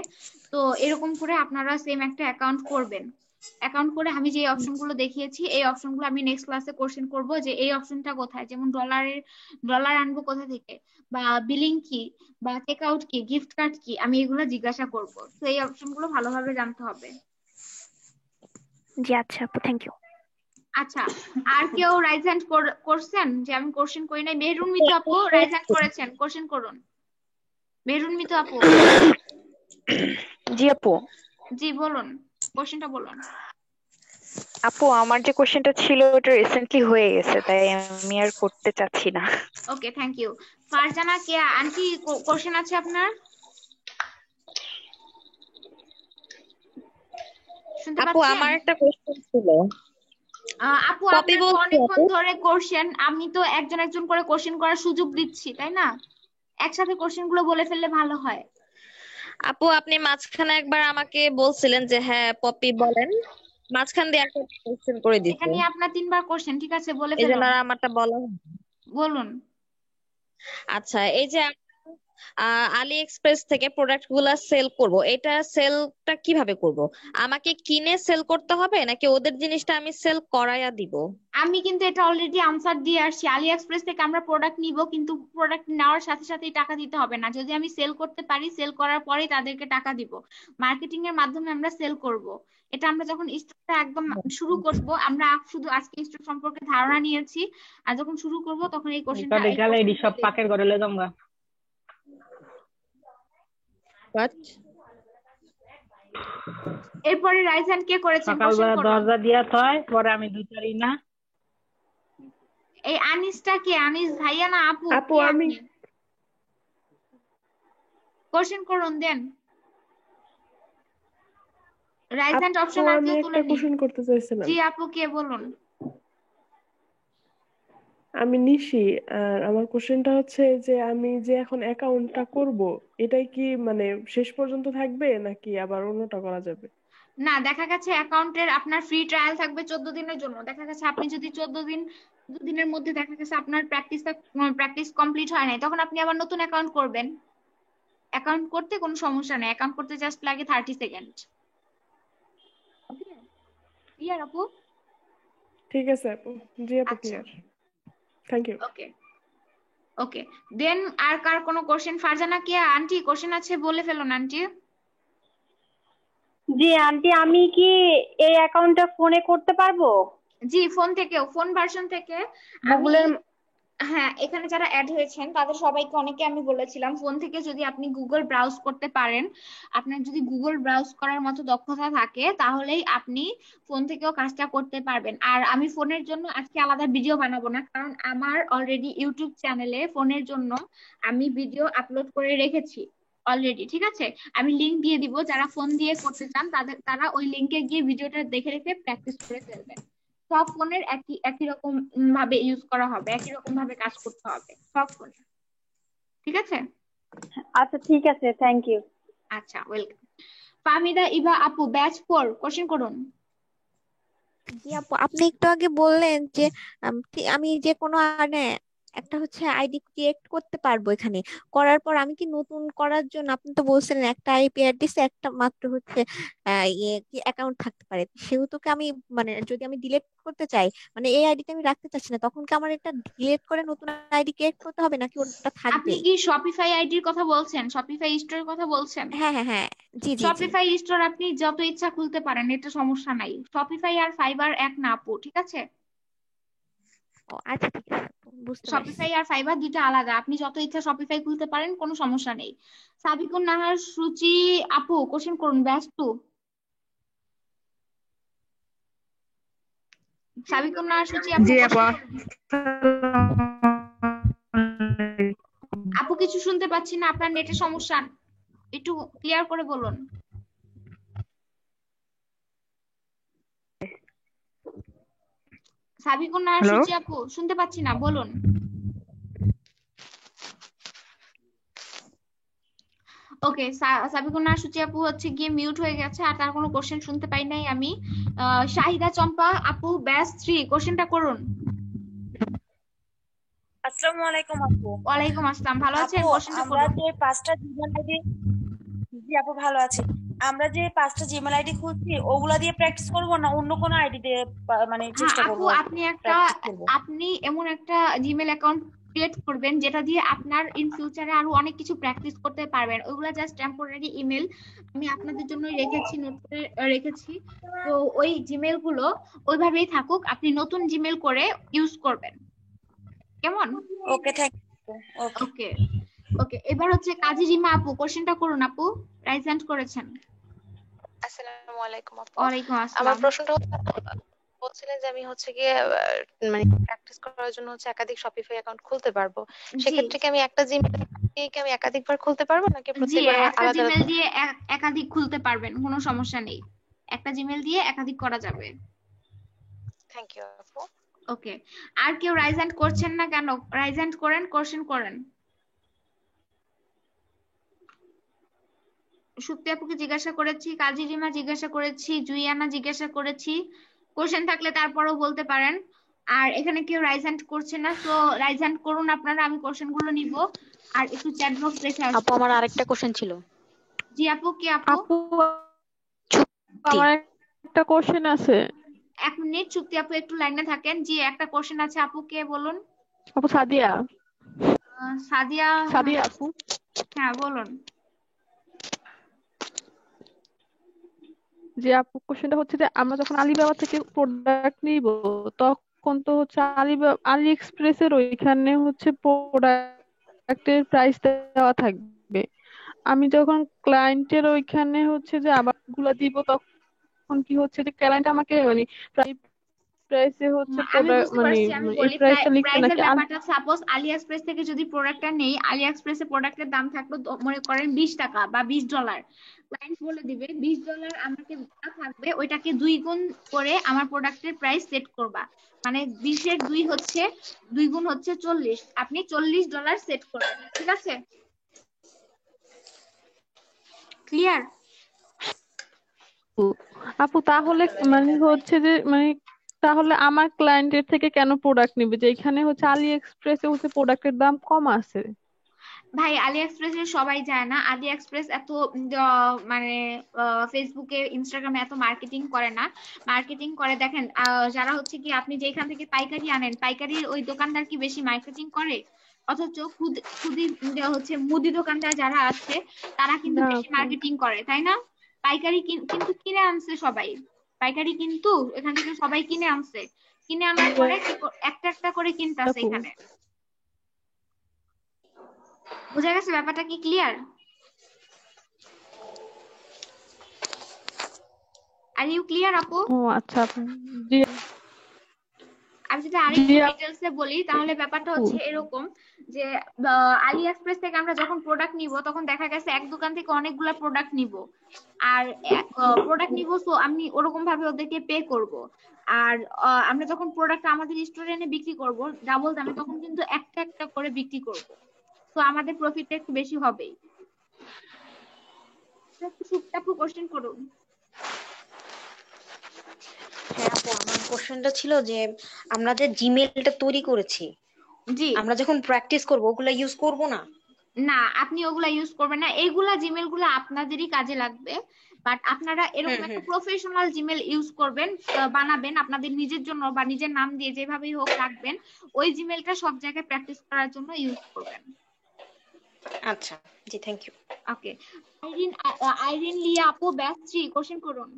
তো এরকম করে আপনারা সেম একটা অ্যাকাউন্ট করবেন। অ্যাকাউন্ট করে আমি যে অপশনগুলো দেখিয়েছি এই অপশনগুলো আমি নেক্সট ক্লাসে কোশ্চেন করব যে এই অপশনটা কোথায়, যেমন ডলার আনবো কোথা থেকে, বা বিলিং কি, বা চেক আউট কি, গিফট কার্ড কি, আমি এগুলো জিজ্ঞাসা করব। তো এই অপশনগুলো ভালোভাবে জানতে হবে। জি আচ্ছা আপু, থ্যাংক ইউ। আচ্ছা, আর কেউ রাইজ হ্যান্ড করছেন? যে আমি কোশ্চেন করি নাই। মেহরুন মিতু আপু রাইজ হ্যান্ড করেছেন, কোশ্চেন করুন। মেহরুন মিতু আপু। জি আপু। জি বলুন, কোশ্চেনটা বলুন। আপু, আমার যে কোশ্চেনটা ছিল ওটা রিসেন্টলি হয়ে গেছে, তাই আমি আর করতে চাচ্ছি না। Okay, thank you. ফারজানা কে আন্টি, কোশ্চেন আছে আপনার? শুনতে আপু, পাচ্ছেন? আমার একটা কোশ্চেন ছিল। আপু পপি আপনার তো বলছি অনেকক্ষণ আপু। ধরে কোশ্চেন, আমি তো একজন একজন করে কোশ্চেন করার সুযোগ দিচ্ছি, তাই না? একসাথে কোশ্চেন গুলো বলে ফেললে ভালো হয়। আপু, আপনি মাঝখানে একবার আমাকে বলছিলেন যে হ্যাঁ পপি বলেন, মাঝখান দিয়ে একটা কোশ্চেন করে এটা দিতে, নিয়ে আপনার 3বার কোশ্চেন, ঠিক আছে বলে এই জন্য ফেলুন। আর আমারটা বলা হয়নি। বলুন। আচ্ছা, এই যে আলি এক্সপ্রেস থেকে প্রোডাক্ট গুলা সেল করব, এটা সেলটা কিভাবে করব? আমাকে কিনে সেল করতে হবে নাকি ওদের জিনিসটা আমি সেল করাইয়া দিব? আমি কিন্তু এটা অলরেডি আনসার দিয়ে আসছি। আলি এক্সপ্রেস থেকে আমরা প্রোডাক্ট নিব, কিন্তু প্রোডাক্ট নেওয়ার সাথে সাথেই টাকা দিতে হবে না। যদি আমি সেল করতে পারি, সেল করার পরেই তাদেরকে টাকা দিব। মার্কেটিং এর মাধ্যমে আমরা সেল করব। এটা আমরা যখন স্টোরটা একদম শুরু করব, আমরা শুধু আজকে স্টোর সম্পর্কে ধারণা নিয়েছি, আর যখন শুরু করব তখন এই কোশ্চেনটা সব পাকের ঘরে লয়ে যামগা। এরপরে রাইজ হ্যান্ড কে করেছেন? কোশ্চেন সকালবেলা করুন। দরজা দিয়া থয়, পরে আমি দুইটারি না। এই আনিসটা কে? আনিস ভাইয়া না আপু? আপু কে আমি। আপনি? কোশ্চেন করুন দেন। রাইজ হ্যান্ড আপু অপশন আর আমি কেউ একটা তুলেনি? কোশ্চেন করতে চাইছিলাম। জি আপু, কে বলুন? আমি নিশি। আর আমার কোশ্চেনটা হচ্ছে যে আমি যে এখন অ্যাকাউন্টটা করব, এটাই কি মানে শেষ পর্যন্ত থাকবে নাকি আবার অন্যটা করা যাবে? না, দেখা গেছে অ্যাকাউন্টের আপনার ফ্রি ট্রায়াল থাকবে 14 দিনের জন্য। দেখা গেছে আপনি যদি 14 দিনের মধ্যে দেখা গেছে আপনার প্র্যাকটিস কমপ্লিট হয় নাই, তখন আপনি আবার নতুন অ্যাকাউন্ট করবেন। অ্যাকাউন্ট করতে কোনো সমস্যা নেই, অ্যাকাউন্ট করতে জাস্ট লাগে 30 সেকেন্ড। ওকে, ক্লিয়ার আপু? ঠিক আছে আপু। জি আপু, আচ্ছা, clear. Thank you. Okay okay. Then আর কার কোনো কোশ্চেন? ফারজানা কি আন্টি কোশ্চেন আছে বলে ফেলুন আন্টি। জি আন্টি, আমি কি এই অ্যাকাউন্টটা ফোনে করতে পারবো? জি, ফোন থেকেও, ফোন ভার্সন থেকে। আমি গুগলের হ্যাঁ, এখানে যারা অ্যাড হয়েছেন তাদের সবাইকে অনেকে আমি বলেছিলাম ফোন থেকে যদি আপনি গুগল ব্রাউজ করতে পারেন, আপনার যদি গুগল ব্রাউজ করার মতো দক্ষতা থাকে, তাহলেই আপনি ফোন থেকেও কাজটা করতে পারবেন। আর আমি ফোনের জন্য আজকে আলাদা ভিডিও বানাবো না, কারণ আমার অলরেডি ইউটিউব চ্যানেলে ফোনের জন্য আমি ভিডিও আপলোড করে রেখেছি অলরেডি। ঠিক আছে, আমি লিংক দিয়ে দিব, যারা ফোন দিয়ে করতে চান তারা ওই লিংকে গিয়ে ভিডিওটা দেখে রেখে প্র্যাকটিস করে ফেলবেন। সব ফোনের একই একই রকম ভাবে ইউজ করা হবে, একই রকম ভাবে কাজ করতে হবে সব ফোনে। ঠিক আছে? আচ্ছা ঠিক আছে, থ্যাংক ইউ। আচ্ছা, ওয়েলকাম। ফাহমিদা ইভা আপু, ব্যাচ 4, কোশ্চেন করুন। জি আপু, আপনি একটু আগে বললেন যে আমি যে কোনো একটা হচ্ছে আইডি ক্রিয়েট করতে পারবো এখানে, করার পর আমি কি নতুন করার জন্য আপনি তো বলছিলেন একটা আইপি অ্যাড্রেস একটা মাত্র হচ্ছে ইয়ে কি অ্যাকাউন্ট থাকতে পারে, সেহেতু কি আমি মানে যদি আমি ডিলিট করতে চাই, মানে এই আইডিটা আমি রাখতে চাচ্ছি না, তখন কি আমার এটা ডিলিট করে নতুন আইডি ক্রিয়েট করতে হবে নাকি ওটা আপনি থাকবেই? কি শপিফাই আইডির কথা বলছেন? শপিফাই স্টোরের কথা বলছেন? হ্যাঁ হ্যাঁ হ্যাঁ, জি জি জি। শপিফাই স্টোর আপনি যত ইচ্ছা খুলতে পারেন, এটা সমস্যা নাই। শপিফাই আর ফাইবার এক না আপু, ঠিক আছে? ও আচ্ছা ঠিক আছে আপু, বুঝতে পারছি। শপিফাই আর ফাইবার দুইটা আলাদা, আপনি যত ইচ্ছা শপিফাই খুলতে পারেন, কোনো সমস্যা নেই। সাবিকুন নাহার সুচি আপু, কোশ্চেন করুন, ব্যাচ 2। সাবিকুন নাহার সুচি আপু, জি আপু। কোশ্চেন করুন। আপু কিছু শুনতে পাচ্ছি না, আপনার নেটের সমস্যা, একটু ক্লিয়ার করে বলুন। সাবিকুন নাহার হ্যালো, সুচি আপু, শুনতে পাচ্ছি না, বলুন। ওকে, সাবিকুন নাহার সুচি আপু হচ্ছে গিয়ে মিউট হয়ে গেছে, আর তার কোনো কোশ্চেন শুনতে পাই নাই আমি। শাহিদা চম্পা আপু, ব্যাচ 3, কোশ্চেনটা করুন। আসসালামু আলাইকুম আপু। ওয়ালাইকুম আসসালাম, ভালো আছেন? আপু কোশ্চেনটা আমরা করুন। যে 5টা জিমেল আইডি, জি আপু ভালো আছি। আমরা যে 5টা জিমেল আইডি খুলছি ওগুলা দিয়ে প্র্যাকটিস করব না অন্য কোনো আইডি দিয়ে মানে হ্যাঁ চেষ্টা আপু, করব আপনি এমন একটা জিমেল অ্যাকাউন্ট ক্রিয়েট করবেন যেটা দিয়ে আপনার ইন ফিউচারে আরো অনেক কিছু প্র্যাকটিস করতে পারবেন। ওইগুলা জাস্ট টেম্পোরারি ইমেল আমি আপনাদের জন্য রেখেছি, নোট করে রেখেছি। তো ওই জিমেল গুলো ওইভাবেই থাকুক, আপনি নতুন জিমেল করে ইউজ করবেন, কেমন? ওকে, থ্যাংক ইউ। ওকে ওকে, এবার হচ্ছে কাজী রিমা আপু, কোশ্চেনটা করুন আপু, রাইজ হ্যান্ড করেছেন। আসসালামু আলাইকুম আপু। ওয়ালাইকুম আমার আসসালাম। প্রশ্নটা বলছিলেন যে আমি হচ্ছে গিয়ে মানে প্র্যাকটিস করার জন্য হচ্ছে একাধিক শপিফাই অ্যাকাউন্ট খুলতে পারবো, জি সেক্ষেত্রে কি আমি একটা জিমেল দিয়ে কি আমি একাধিকবার খুলতে পারবো নাকি জি, প্রত্যেকবার আমার একটা আলাদা জিমেল আলাদা? দিয়ে একাধিক খুলতে পারবেন, কোনো সমস্যা নেই। একটা জিমেল দিয়ে একাধিক করা যাবে। থ্যাংক ইউ আপু। ওকে, আর কেউ রাইজ হ্যান্ড করছেন না কেন? রাইজ হ্যান্ড করেন, কোশ্চেন করেন। সুপ্তি আপুকে জিজ্ঞাসা করেছি, কাজী রিমা জিজ্ঞাসা করেছি, জুইয়ানা জিজ্ঞাসা করেছি। কোশ্চেন থাকলে তারপরেও বলতে পারেন। আর এখানে কেউ রাইজ হ্যান্ড করছে না, তো রাইজ হ্যান্ড করুন আপনারা, আমি কোশ্চেন গুলো নিব। আর একটু চ্যাট বক্স দেখে আপু আসবো। আমার আরেকটা কোশ্চেন ছিল। জি আপু, কি আপু? আপু আমার একটা কোশ্চেন আছে। 1 মিনিট, চুক্তি আপু একটু লাইনে থাকেন। জি, একটা কোশ্চেন আছে আপু, কে বলুন? আপু সাদিয়া। সাদিয়া সাদিয়া আপু, হ্যাঁ বলুন। যে আপু কোশ্চেনটা হচ্ছে যে আমরা যখন আলিবাবা থেকে প্রোডাক্ট নিব, তখন তো হচ্ছে আলি এক্সপ্রেসের ওইখানে হচ্ছে প্রোডাক্টের প্রাইস দেওয়া থাকবে। আমি যখন ক্লায়েন্টের ওইখানে হচ্ছে যে আবার গুলা দিব, তখন কি হচ্ছে যে ক্লায়েন্ট আমাকে মানে প্রাইসে হচ্ছে আমি প্রোডাক্ট বুঝতে মানে পারছি, আমি এই বলি প্রাইসটা লিখছে প্রাইসের নাকি ব্যাপারটা, সাপোজ আলি এক্সপ্রেস থেকে যদি প্রোডাক্টটা নেই, আলি এক্সপ্রেসে প্রোডাক্টের দাম থাকলো মনে করেন 20 টাকা বা $20, ক্লায়েন্ট বলে দিবে $20 আমাকে যা থাকবে ওইটাকে 2 গুণ করে আমার প্রোডাক্টের প্রাইস সেট করবা, মানে 20-এর 2 হচ্ছে 2 গুণ হচ্ছে 40, আপনি $40 সেট করবেন, ঠিক আছে? ক্লিয়ার? আপু তাহলে মানে হচ্ছে যে মানে তাহলে আমার ক্লায়েন্টের থেকে কেন প্রোডাক্ট নিবে, যে এখানে হচ্ছে আলি এক্সপ্রেসে হচ্ছে প্রোডাক্টের দাম কম আছে। ভাই আলি এক্সপ্রেসে সবাই যায় না, আলি এক্সপ্রেস এত মানে ফেসবুকে ইনস্টাগ্রামে এত মার্কেটিং করে না, মার্কেটিং করে দেখেন যারা হচ্ছে কি আপনি যেখান থেকে পাইকারি আনেন, পাইকারির ওই দোকানদার কি বেশি মার্কেটিং করে? অথচ খুদি হচ্ছে মুদি দোকানদার যারা আছে তারা কিন্তু না বেশি আপু, মার্কেটিং করে, তাই না? পাইকারি কিন্তু কিনে আনছে সবাই, পাইকারি কিন্তু এখান থেকে সবাই কিনে আনছে, কিনে আনার পরে একটা একটা করে কিনতেছে আপু এখানে। বোঝা গেছে ব্যাপারটা কি ক্লিয়ার? আর ইউ ক্লিয়ার আপু? ও আচ্ছা আপু, জি আমি যদি জি আরেকটু ডিটেলসে বলি তাহলে ব্যাপারটা আপু। হচ্ছে এরকম যে আলি এক্সপ্রেস থেকে আমরা যখন প্রোডাক্ট নিব তখন দেখা গেছে এক দোকান থেকে অনেকগুলা প্রোডাক্ট নিব, আর প্রোডাক্ট নিব, সো আমি ওরকম ভাবে ওদেরকে পে করব। আর আমরা যখন প্রোডাক্ট আমাদের স্টোরে এনে বিক্রি করব ডাবল দামে, তখন কিন্তু একটা একটা করে বিক্রি করব, তো আমাদের প্রফিটটা একটু বেশি হবেই। একটু সুপ্তাপু কোশ্চেন করুন। হ্যাঁ আপু, আমার কোশ্চেনটা ছিল যে আমরা যে জিমেলটা তৈরি করেছি, জি, আমরা যখন প্র্যাকটিস করব ওগুলা ইউজ করব না? না আপনি ওগুলা ইউজ করবেন না, এইগুলা জিমেল গুলো আপনাদেরই কাজে লাগবে, বাট আপনারা এরকম একটা প্রফেশনাল জিমেল ইউজ করবেন, বানাবেন আপনাদের নিজের জন্য বা নিজের নাম দিয়ে যেভাবেই হোক রাখবেন, ওই জিমেলটা সব জায়গায় প্র্যাকটিস করার জন্য ইউজ করবেন। আচ্ছা, জি থ্যাংক ইউ। ওকে, আইরিন লিয়া আপু ব্যাচ 3 কোশ্চেন করুন।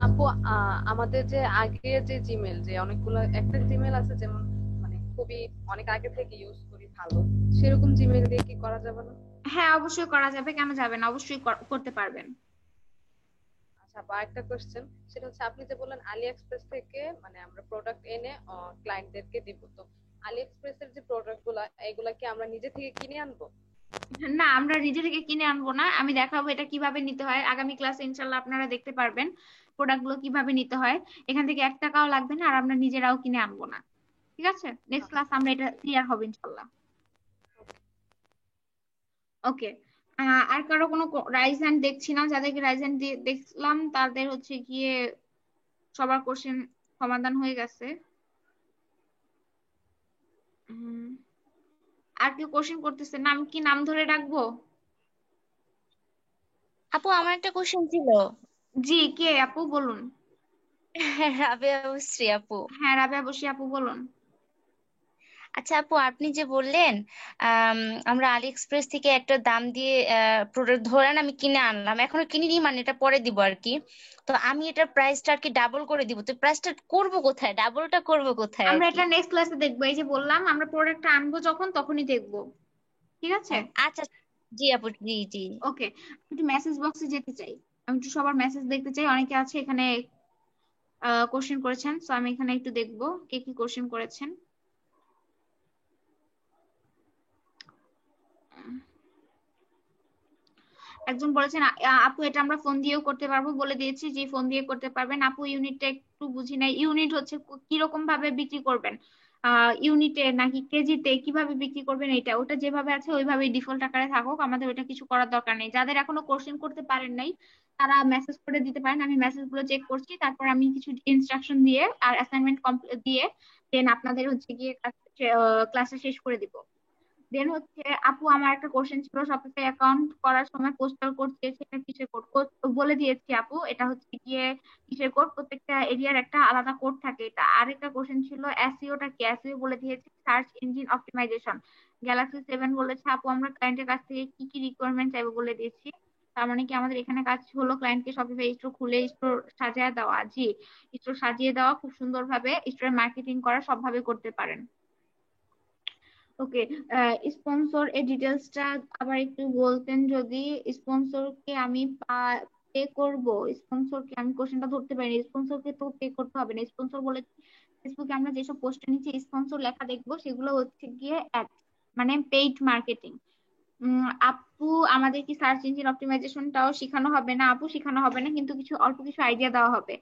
আপু আমাদের যে আগে যে জিমেল, যে অনেকগুলো একটা জিমেল আছে যেমন মানে খুবই অনেক আগে থেকে ইউজ করি ভালো, সেরকম জিমেল দিয়ে কি করা যাবে না? হ্যাঁ অবশ্যই করা যাবে, কেন যাবে না, অবশ্যই করতে পারবেন। আচ্ছা, বা একটা কোশ্চেন, সেটা হচ্ছে আপনি যে বললেন আলি এক্সপ্রেস থেকে মানে আমরা প্রোডাক্ট এনে ক্লায়েন্টদেরকে দিব, তো আলি এক্সপ্রেসের যে প্রোডাক্ট গুলা এগুলা কি আমরা নিজে থেকে কিনে আনবো? না আমরা নিজে থেকে কিনে আনবো না, আমি দেখাবো এটা কিভাবে নিতে হয়, আগামী ক্লাসে ইনশাল্লাহ আপনারা দেখতে পারবেন প্রোডাক্ট গুলো কিভাবে নিতে হয়, এখান থেকে 1 টাকাও লাগবে না, আর আমরা নিজেরাও কিনে আনবো না, ঠিক আছে? নেক্সট ক্লাস আমরা এটা ক্লিয়ার হবে ইনশাল্লাহ। ওকে, আর কারো কোনো রাইজ হ্যান্ড দেখছি না, যাদেরকে রাইজ হ্যান্ড দেখলাম তাদের হচ্ছে গিয়ে সবার কোশ্চেন সমাধান হয়ে গেছে। আর কেউ কোশ্চেন করতেছে না? আমি কি নাম ধরে রাখবো? আপু আমার একটা কোশ্চেন ছিল। জি, কে আপু বলুন। রাবেয়া শ্রী আপু। হ্যাঁ রাবেয়া বসি আপু বলুন। আচ্ছা আপু, আপনি যে বললেন আম, আমরা আলি এক্সপ্রেস থেকে একটা দাম দিয়ে প্রোডাক্ট ধরেন আমি কিনে আনলাম, এখনো কিনিনি, মানে এটা পরে দিব আর কি, তো আমি এটার প্রাইসটা আর কি ডাবল করে দিব, তো প্রাইসটা করব কোথায়, ডাবলটা করব কোথায় আর আমরা কি? এটা নেক্সট ক্লাসে দেখবো, এই যে বললাম আমরা প্রোডাক্টটা আনবো যখন তখনই দেখবো, ঠিক আছে? আচ্ছা, জি আপু, জি জি। ওকে, একটু মেসেজ বক্সে যেতে চাই, আমি একটু সবার মেসেজ দেখতে চাই, অনেকে আছে এখানে কোশ্চেন করেছেন, তো আমি এখানে একটু দেখবো কে কি কোশ্চেন করেছেন। একজন বলেছেন আপু এটা আমরা ফোন দিয়েও করতে পারবো, বলে দিয়েছি যে ফোন দিয়ে করতে পারবেন আপু। ইউনিটটা একটু বুঝি নাই, ইউনিট হচ্ছে কিরকম ভাবে বিক্রি করবেন, ইউনিটে নাকি কেজিতে, কিভাবে বিক্রি করবেন, এটা ওটা যেভাবে আছে ওইভাবেই ডিফল্ট আকারে থাকুক, আমাদের ওটা কিছু করার দরকার নেই। যাদের এখনো কোশ্চেন করতে পারেন নাই তারা মেসেজ করে দিতে পারেন, আমি মেসেজ গুলো চেক করছি, তারপর আমি কিছু ইনস্ট্রাকশন দিয়ে আর অ্যাসাইনমেন্ট দিয়ে দেন আপনাদের হচ্ছে গিয়ে ক্লাসে শেষ করে দিব। দেন হচ্ছে আপু আমার একটা কোশ্চেন ছিল, শপিফাই অ্যাকাউন্ট করার সময় পোস্টাল কোড চেয়েছে, এটা কিসের কোড? বলে দিয়েছি আপু, এটা হচ্ছে গিয়ে কিসের কোড, প্রত্যেকটা এরিয়ার একটা আলাদা কোড থাকে এটা। আরেকটা কোশ্চেন ছিল এসইওটা কি? এসইও বলে দিয়েছি সার্চ ইঞ্জিন অপটিমাইজেশন। গ্যালাক্সি 7 বলেছে আপু আমরা ক্লায়েন্টের কাছ থেকে কি কি রিকোয়ারমেন্ট চাইবো, বলে দিয়েছি। তার মানে কি আমাদের এখানে কাজ হলো ক্লায়েন্টকে শপিফাই স্টোর খুলে স্টোর সাজিয়ে দেওয়া? জি, স্টোর সাজিয়ে দেওয়া, খুব সুন্দরভাবে স্টোরে মার্কেটিং করা, সবভাবে করতে পারেন। ওকে, স্পন্সর এর ডিটেলসটা আবার একটু বলতেন যদি। স্পন্সরকে আমি পে করবো স্পন্সরকে? আমি কোশ্চেনটা ধরতে পারিনি। স্পন্সরকে তো পে করতে হবে না। স্পন্সর বলে ফেসবুকে আমরা যেসব পোস্টের নিচে স্পন্সর লেখা দেখবো সেগুলো হচ্ছে গিয়ে অ্যাড, মানে পেইড মার্কেটিং। আপু আমাদের কি সার্চ ইঞ্জিন অপটিমাইজেশনটাও শেখানো হবে? না আপু, শেখানো হবে না, কিন্তু কিছু অল্প কিছু আইডিয়া দেওয়া হবে।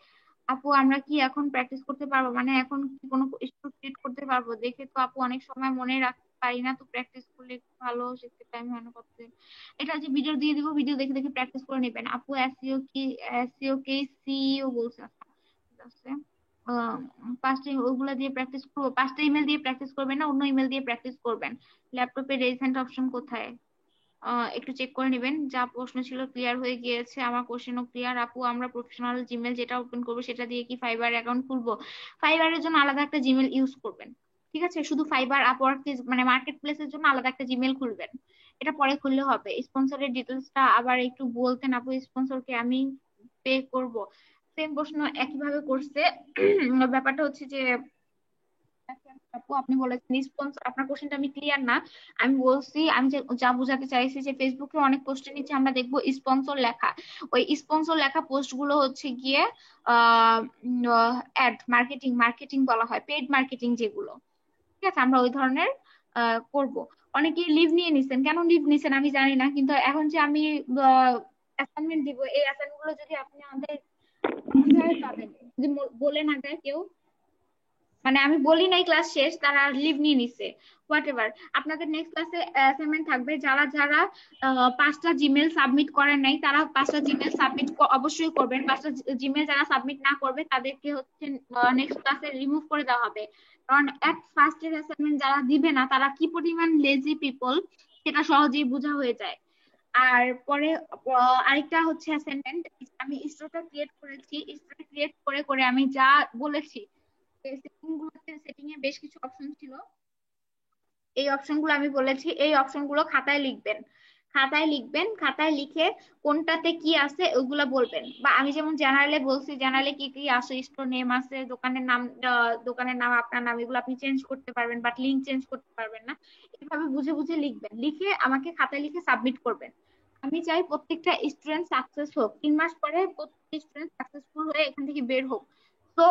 আপু আমরা কি এখন প্র্যাকটিস করতে পারবো? মানে এখন কি কোনো স্টোর ক্রিয়েট করতে পারবো? দেখে তো আপু অনেক সময় মনে রাখতে পারি না, তো প্র্যাকটিস করলে একটু ভালো, শিখতে টাইম হয় না করতে। এটা যে ভিডিও দিয়ে দিব, ভিডিও দেখে দেখে প্র্যাকটিস করে নেবেন। আপু এসইও কি, এসইও কে সিইও বলছে, আচ্ছা, ঠিক আছে। পাঁচটা ওগুলা দিয়ে প্র্যাকটিস করবো? 5টা ইমেল দিয়ে প্র্যাকটিস করবেন না, অন্য ইমেল দিয়ে প্র্যাকটিস করবেন। ল্যাপটপে রেজ হ্যান্ড অপশন কোথায়? একটু চেক করে নেবেন। যা প্রশ্ন ছিল ক্লিয়ার হয়ে গিয়েছে, আমার কোশ্চেনও ক্লিয়ার। আপু আমরা প্রফেশনাল জিমেল যেটা ওপেন করবো সেটা দিয়ে কি ফাইবার অ্যাকাউন্ট খুলবো? ফাইবারের জন্য আলাদা একটা জিমেল ইউজ করবেন, ঠিক আছে? শুধু ফাইবার আপওয়ার্ক মানে মার্কেট প্লেসের জন্য আলাদা একটা জিমেল খুলবেন, এটা পরে খুললে হবে। স্পন্সরের ডিটেলসটা আবার একটু বলতেন আপু, স্পন্সরকে আমি পে করব? সেম প্রশ্ন একইভাবে করছে। ব্যাপারটা হচ্ছে যে আপু আপনি বলেছেন স্পন্সর, আপনার কোশ্চেনটা আমি ক্লিয়ার না। আমি বলছি, আমি যা বোঝাতে চাইছি যে ফেসবুকে অনেক পোস্টের নিচে আমরা দেখবো স্পন্সর লেখা। ওই স্পন্সর লেখা পোস্ট গুলো হচ্ছে গিয়ে অ্যাড মার্কেটিং, মার্কেটিং বলা হয়, পেইড মার্কেটিং যেগুলো, ঠিক আছে? আমরা ওই ধরনের করব। অনেকে লিভ নিয়ে নিছেন, কেন লিভ নিছেন আমি জানি না, কিন্তু এখন যে আমি অ্যাসাইনমেন্ট দিব, এই অ্যাসাইনমেন্ট গুলো যদি আপনি আমাদের কিভাবে পাবেন যদি বলে না দেয় কেউ? মানে আমি বলি নাই ক্লাস শেষ, তারা লিভ নিয়ে নিছে, হোয়াট এভার। আপনাদের নেক্সট ক্লাসে অ্যাসাইনমেন্ট থাকবে, যারা যারা 5টা জিমেল সাবমিট করেন নাই তারা 5টা জিমেল সাবমিট অবশ্যই করবেন। 5টা জিমেল যারা সাবমিট না করবে তাদেরকে হচ্ছে নেক্সট ক্লাসে রিমুভ করে দেওয়া হবে। কারণ এট ফার্স্টের অ্যাসাইনমেন্ট যারা দিবে না তারা কি পরিমাণ লেজি পিপল সেটা সহজেই বোঝা হয়ে যায়। আর পরে আরেকটা হচ্ছে অ্যাসাইনমেন্ট, আমি স্টোরটা ক্রিয়েট করেছি, স্টোর ক্রিয়েট করে করে আমি যা বলেছি সেটিং এ বেশ কিছু অপশন ছিল, এই অপশনগুলো আমি বলেছি, এই অপশনগুলো খাতায় লিখবেন। খাতায় লিখবেন, খাতায় লিখে কোনটাতে কি আছে ওগুলা বলবেন। বা আমি যেমন জেনারেলে বলছি, জেনারেলে কি কি আছে, স্টোর নেম আছে, দোকানের নাম, আপনার নাম, এগুলো আপনি চেঞ্জ করতে পারবেন, বাট লিঙ্ক চেঞ্জ করতে পারবেন না। এভাবে বুঝে বুঝে লিখবেন, লিখে আমাকে খাতায় লিখে সাবমিট করবেন। আমি চাই প্রত্যেকটা স্টুডেন্ট সাকসেস হোক, 3 মাস পরে প্রত্যেকটা স্টুডেন্ট সাকসেসফুল হয়ে এখান থেকে বের হোক। তো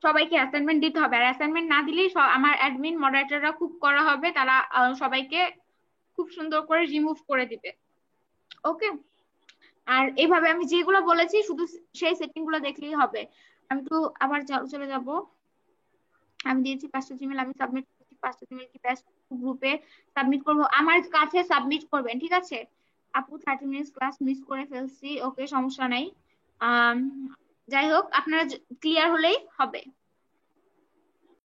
সবাইকে অ্যাসাইনমেন্ট দিতে হবে, আর অ্যাসাইনমেন্ট না দিলেই আমার অ্যাডমিন মডারেটররা খুব করা হবে, তারা সবাইকে খুব সুন্দর করে রিমুভ করে দিবে। ওকে? আর এইভাবে আমি যেগুলো বলেছি শুধু সেই সেটিং গুলো দেখলেই হবে। আমি তো আবার চলে যাব। আমি দিয়েছি 5টা জিমেল, আমি সাবমিট করছি। 5টা জিমেল কি বেস্ট গ্রুপে সাবমিট করব? আমার কাছে সাবমিট করবেন, ঠিক আছে? আপু 30 মিনিটস ক্লাস মিস করে ফেলছি, ওকে সমস্যা নাই। যাই হোক, আপনারা ক্লিয়ার হলেই হবে।